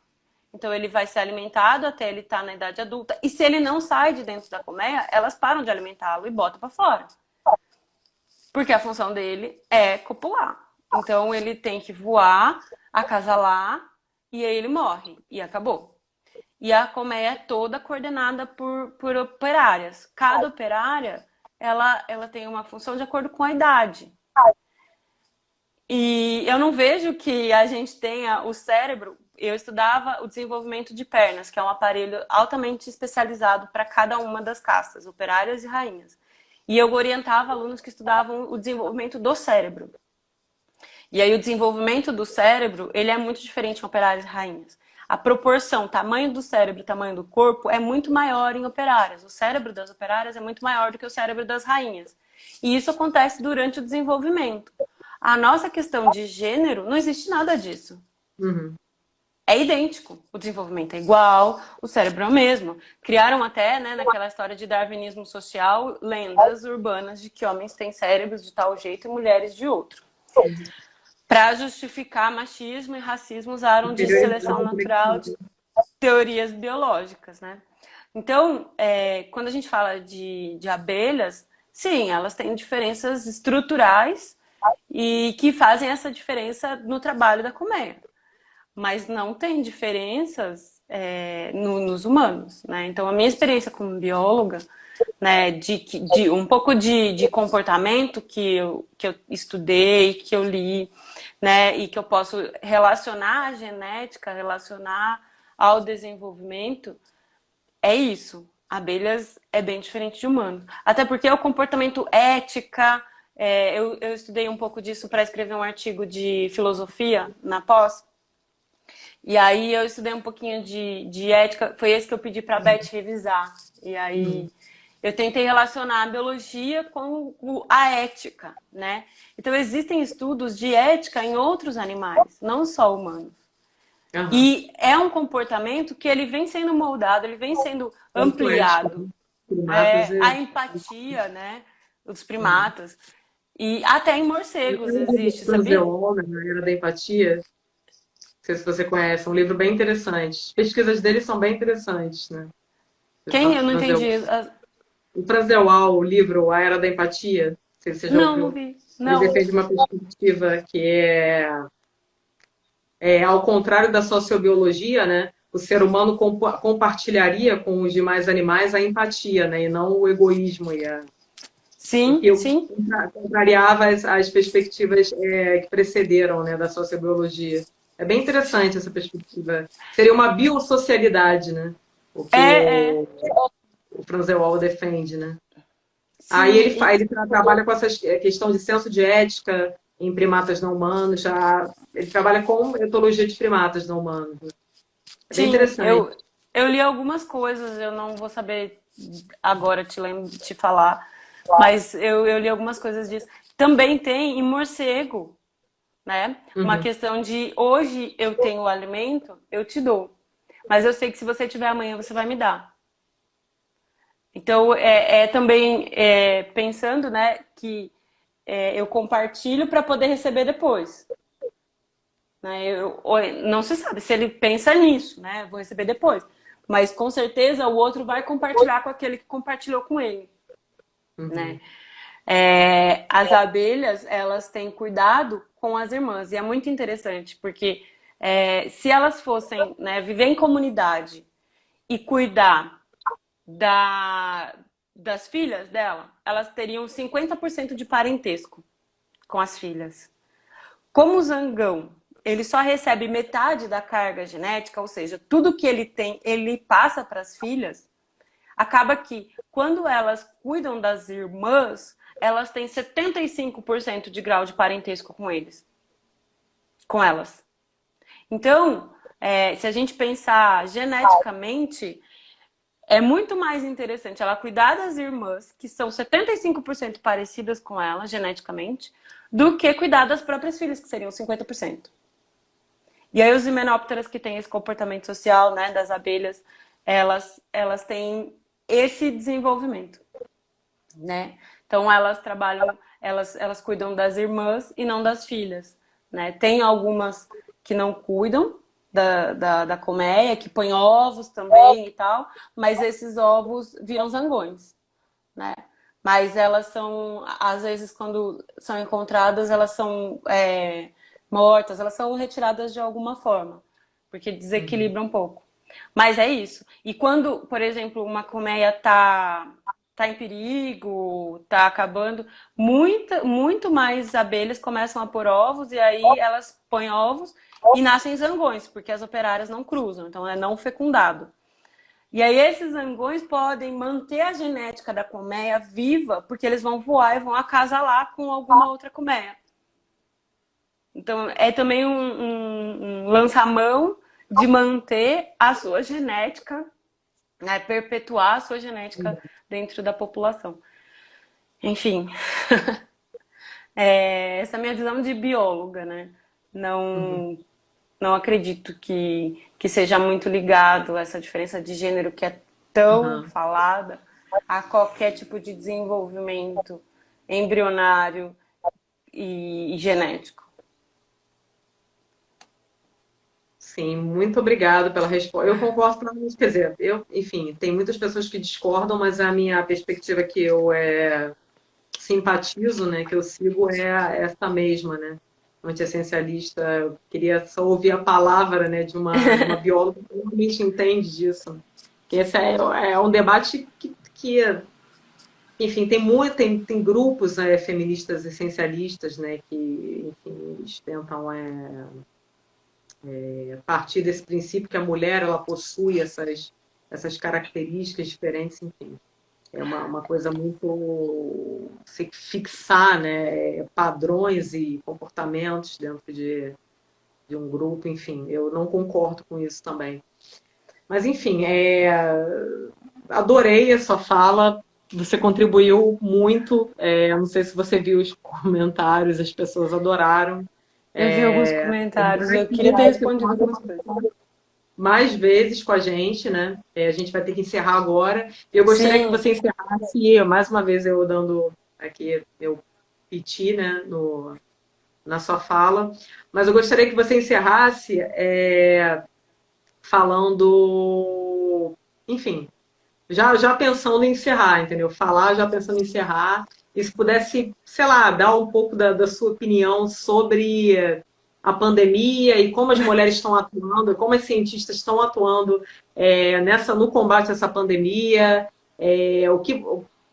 Então ele vai ser alimentado até ele estar na idade adulta. E se ele não sai de dentro da colmeia, elas param de alimentá-lo e botam para fora. Porque a função dele é copular. Então ele tem que voar, acasalar e aí ele morre. E acabou. E a colmeia é toda coordenada por operárias. Cada operária, ela tem uma função de acordo com a idade. E eu não vejo que a gente tenha o cérebro. Eu estudava o desenvolvimento de pernas, que é um aparelho altamente especializado para cada uma das castas, operárias e rainhas. E eu orientava alunos que estudavam o desenvolvimento do cérebro. E aí o desenvolvimento do cérebro, ele é muito diferente em operárias e rainhas. A proporção, tamanho do cérebro e tamanho do corpo é muito maior em operárias. O cérebro das operárias é muito maior do que o cérebro das rainhas. E isso acontece durante o desenvolvimento. A nossa questão de gênero, não existe nada disso. Uhum. É idêntico. O desenvolvimento é igual, o cérebro é o mesmo. Criaram até, né, naquela história de darwinismo social, lendas urbanas de que homens têm cérebros de tal jeito e mulheres de outro. Para justificar machismo e racismo, usaram de seleção natural, de teorias biológicas, né? Então, quando a gente fala de abelhas, sim, elas têm diferenças estruturais e que fazem essa diferença no trabalho da colmeia. Mas não tem diferenças nos humanos, né? Então, a minha experiência como bióloga, né, de um pouco de comportamento que eu estudei, que eu li, né, e que eu posso relacionar à genética, relacionar ao desenvolvimento, é isso. Abelhas é bem diferente de humanos. Até porque o comportamento ética, eu estudei um pouco disso para escrever um artigo de filosofia na pós. E aí eu estudei um pouquinho de ética, foi esse que eu pedi para a Beth revisar. E aí eu tentei relacionar a biologia com a ética, né? Então existem estudos de ética em outros animais, não só humanos. Uhum. E é um comportamento que ele vem sendo moldado, ele vem sendo ampliado. A empatia, né? Os primatas. E até em morcegos existe, sabia? Na Era da Empatia. Não sei se você conhece, é um livro bem interessante. As pesquisas dele são bem interessantes, né? Quem? Eu não entendi. O Frazel, o livro A Era da Empatia, não sei se você já ouviu. Não vi. Não. Ele defende uma perspectiva que ao contrário da sociobiologia, né? O ser humano compartilharia com os demais animais a empatia, né? E não o egoísmo. Sim, sim. Contrariava as perspectivas que precederam, né, da sociobiologia. É bem interessante essa perspectiva. Seria uma biosocialidade, né? O que o Franzel defende, né? Sim, aí ele trabalha com essa questão de senso de ética, em primatas não humanos, ele trabalha com etologia de primatas não humanos. É bem Sim, interessante. eu li algumas coisas, eu não vou saber agora te falar, mas eu li algumas coisas disso. Também tem em morcego, né? Uma Uhum. questão de hoje eu tenho o alimento, eu te dou. Mas eu sei que se você tiver amanhã, você vai me dar. Então, também pensando, né, que eu compartilho para poder receber depois. Né? Não se sabe se ele pensa nisso, né? Vou receber depois. Mas com certeza o outro vai compartilhar com aquele que compartilhou com ele, né? Uhum. As abelhas, elas têm cuidado com as irmãs. E é muito interessante, porque se elas fossem, né, viver em comunidade e cuidar da, das filhas dela, elas teriam 50% de parentesco com as filhas. Como o zangão, ele só recebe metade da carga genética, ou seja, tudo que ele tem, ele passa para as filhas, acaba que quando elas cuidam das irmãs, elas têm 75% de grau de parentesco com eles, com elas. Então, se a gente pensar geneticamente, é muito mais interessante ela cuidar das irmãs, que são 75% parecidas com ela geneticamente, do que cuidar das próprias filhas, que seriam 50%. E aí os himenópteras que têm esse comportamento social, né, das abelhas, elas têm esse desenvolvimento, né? Então elas trabalham, elas cuidam das irmãs e não das filhas, né? Tem algumas que não cuidam da colmeia, que põem ovos também e tal, mas esses ovos viram zangões, né? Mas elas são, às vezes, quando são encontradas, elas são mortas, elas são retiradas de alguma forma, porque Uhum. desequilibra um pouco. Mas é isso. E quando, por exemplo, uma colmeia tá em perigo, tá acabando, muito mais abelhas começam a pôr ovos e aí elas põem ovos e nascem zangões, porque as operárias não cruzam, então é não fecundado. E aí esses zangões podem manter a genética da colmeia viva, porque eles vão voar e vão acasalar com alguma outra colmeia. Então é também um lançamão de manter a sua genética, né, perpetuar a sua genética dentro da população. Enfim, essa é a minha visão de bióloga, né? Uhum. Não, não acredito que seja muito ligado a essa diferença de gênero que é tão Uhum. falada a qualquer tipo de desenvolvimento embrionário e genético. Sim, muito obrigada pela resposta. Eu concordo plenamente, quer dizer, enfim, tem muitas pessoas que discordam, mas a minha perspectiva que eu simpatizo, né, que eu sigo é essa mesma, né? Antiessencialista, eu queria só ouvir a palavra, né, de uma bióloga que realmente entende disso. Que esse é um debate que, enfim, tem grupos, né, feministas essencialistas, né, que, enfim, eles tentam partir desse princípio que a mulher ela possui essas características diferentes, enfim. É uma coisa muito se fixar, né, padrões e comportamentos dentro de um grupo, enfim, eu não concordo com isso também. Mas, enfim, adorei a sua fala, você contribuiu muito, não sei se você viu os comentários, as pessoas adoraram. Eu vi alguns comentários, eu queria ter respondido algumas coisas. Mais vezes com a gente, né? A gente vai ter que encerrar agora. Eu gostaria que Sim, você encerrasse, mais uma vez eu dando aqui, eu piti, né, na sua fala, mas eu gostaria que você encerrasse falando, enfim, já pensando em encerrar, entendeu? Falar já pensando em encerrar. E se pudesse, sei lá, dar um pouco da sua opinião sobre a pandemia e como as mulheres estão atuando, como as cientistas estão atuando no combate a essa pandemia, o que,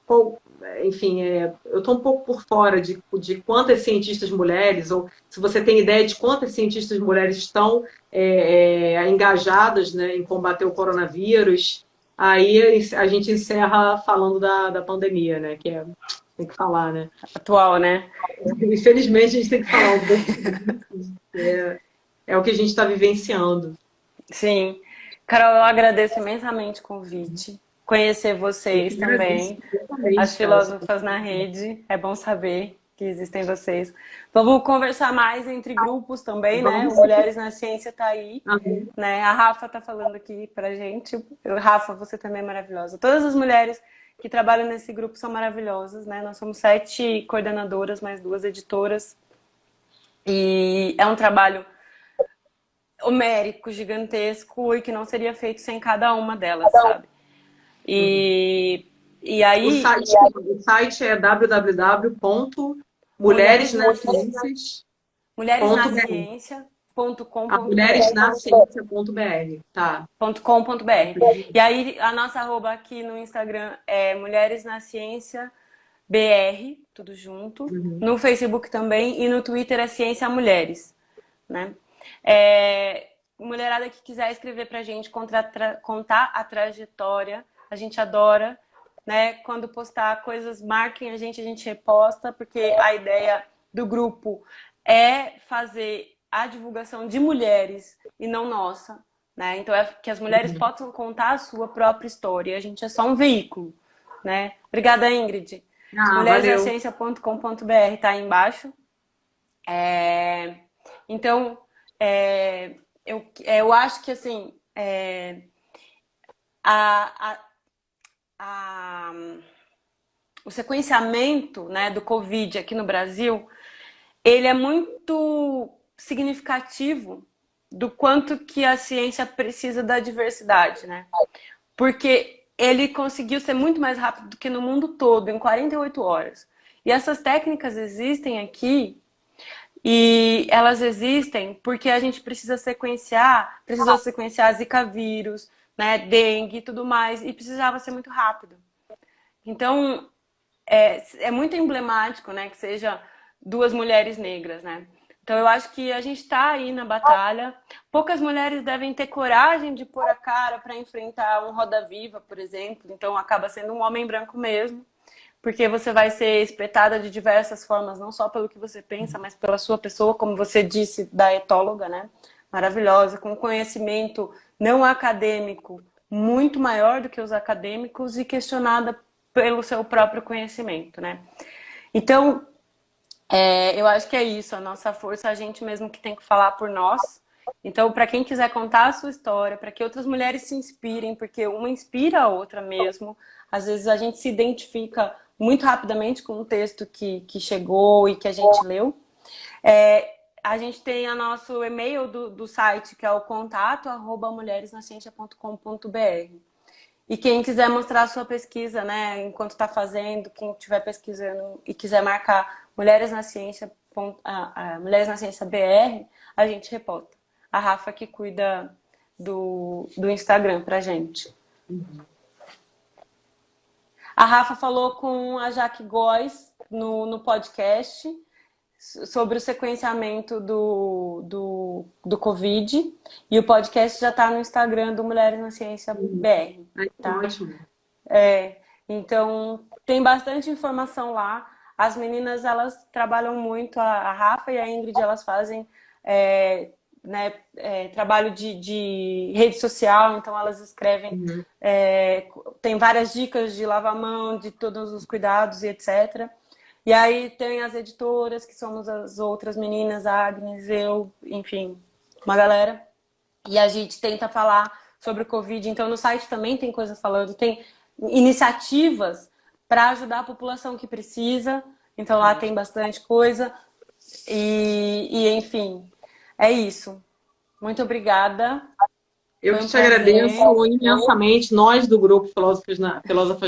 qual, enfim, eu estou um pouco por fora de quantas cientistas mulheres, ou se você tem ideia de quantas cientistas mulheres estão engajadas, né, em combater o coronavírus. Aí a gente encerra falando da pandemia, né? Que tem que falar, né? Atual, né? Infelizmente, a gente tem que falar um pouco. É o que a gente está vivenciando. Sim. Carol, eu agradeço imensamente o convite. Conhecer Eu que vocês agradeço, também. As totalmente, cara. filósofas na rede. É bom saber que existem vocês. Vamos conversar mais entre grupos também, né? O Vamos. Mulheres na Ciência está aí. Amém. Né? A Rafa está falando aqui pra gente. Rafa, você também é maravilhosa. Todas as mulheres que trabalham nesse grupo são maravilhosas, né? Nós somos 7 coordenadoras, mais 2 editoras. E é um trabalho homérico, gigantesco e que não seria feito sem cada uma delas, sabe? E, e O aí... site é mulheresnaciencia.com.br. Tá. E aí a nossa arroba aqui no Instagram é Mulheres na Ciência BR, tudo junto. No Facebook também e no Twitter é Ciência Mulheres, né? Mulherada que quiser escrever pra gente, contar a trajetória, a gente adora, né? Quando postar coisas, marquem a gente reposta, porque a ideia do grupo é fazer a divulgação de mulheres e não nossa, né? Então é que as mulheres possam contar a sua própria história. A gente é só um veículo, né? Obrigada, Ingrid. mulheresnaciencia.com.br tá aí embaixo. Então, eu acho que assim o sequenciamento, né, do Covid aqui no Brasil, ele é muito significativo do quanto que a ciência precisa da diversidade, né? Porque ele conseguiu ser muito mais rápido do que no mundo todo, em 48 horas. E essas técnicas existem aqui e elas existem porque a gente precisou sequenciar Zika vírus, né, dengue e tudo mais, e precisava ser muito rápido. Então, é muito emblemático, né, que seja 2 mulheres negras, né? Então, eu acho que a gente está aí na batalha. Poucas mulheres devem ter coragem de pôr a cara para enfrentar um Roda Viva, por exemplo. Então, acaba sendo um homem branco mesmo, porque você vai ser espetada de diversas formas, não só pelo que você pensa, mas pela sua pessoa, como você disse, da etóloga, né? Maravilhosa, com conhecimento não acadêmico muito maior do que os acadêmicos e questionada pelo seu próprio conhecimento, né? Então, eu acho que é isso, a nossa força, a gente mesmo que tem que falar por nós. Então, para quem quiser contar a sua história, para que outras mulheres se inspirem, porque uma inspira a outra mesmo. Às vezes a gente se identifica muito rapidamente com um texto que chegou e que a gente leu. A gente tem o nosso e-mail do site, que é o contato@mulheresnaciencia.com.br. E quem quiser mostrar a sua pesquisa, né, enquanto está fazendo, quem estiver pesquisando e quiser marcar Mulheres na Ciência, Mulheres na Ciência BR, a gente reposta. A Rafa que cuida do Instagram pra gente. A Rafa falou com a Jaque Góes no podcast sobre o sequenciamento do Covid, e o podcast já está no Instagram do Mulheres na Ciência BR. Tá? Ótimo. Então, tem bastante informação lá. As meninas, elas trabalham muito, a Rafa e a Ingrid, elas fazem trabalho de rede social, então elas escrevem, tem várias dicas de lavar a mão, de todos os cuidados e etc. E aí tem as editoras, que somos as outras meninas, a Agnes, eu, enfim, uma galera. E a gente tenta falar sobre o Covid. Então no site também tem coisa falando, tem iniciativas para ajudar a população que precisa. Então lá tem bastante coisa. E enfim, é isso. Muito obrigada. Eu que te agradeço imensamente. Nós do grupo Filósofas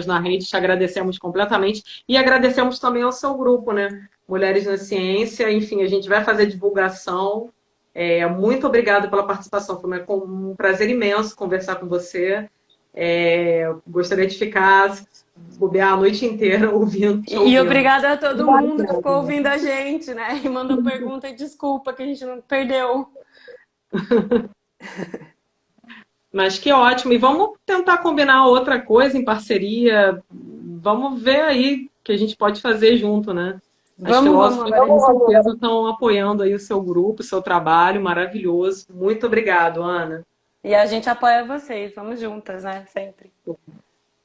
na Rede te agradecemos completamente e agradecemos também ao seu grupo, né? Mulheres na Ciência. Enfim, a gente vai fazer divulgação. Muito obrigada pela participação. Foi um prazer imenso conversar com você. Gostaria de ficar, bobear a noite inteira ouvindo. E obrigada a todo mundo que ficou ouvindo a gente, né? E mandou pergunta e desculpa que a gente não perdeu. Mas que ótimo. E vamos tentar combinar outra coisa em parceria. Vamos ver aí que a gente pode fazer junto, né? As Vamos, filósofas agora a com gente. certeza estão apoiando aí o seu grupo, o seu trabalho, maravilhoso. Muito obrigado, Ana. E a gente apoia vocês, vamos juntas, né? Sempre.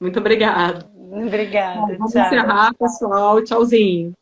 Muito obrigado. Obrigada, Vamos tchau. encerrar, pessoal. Tchauzinho.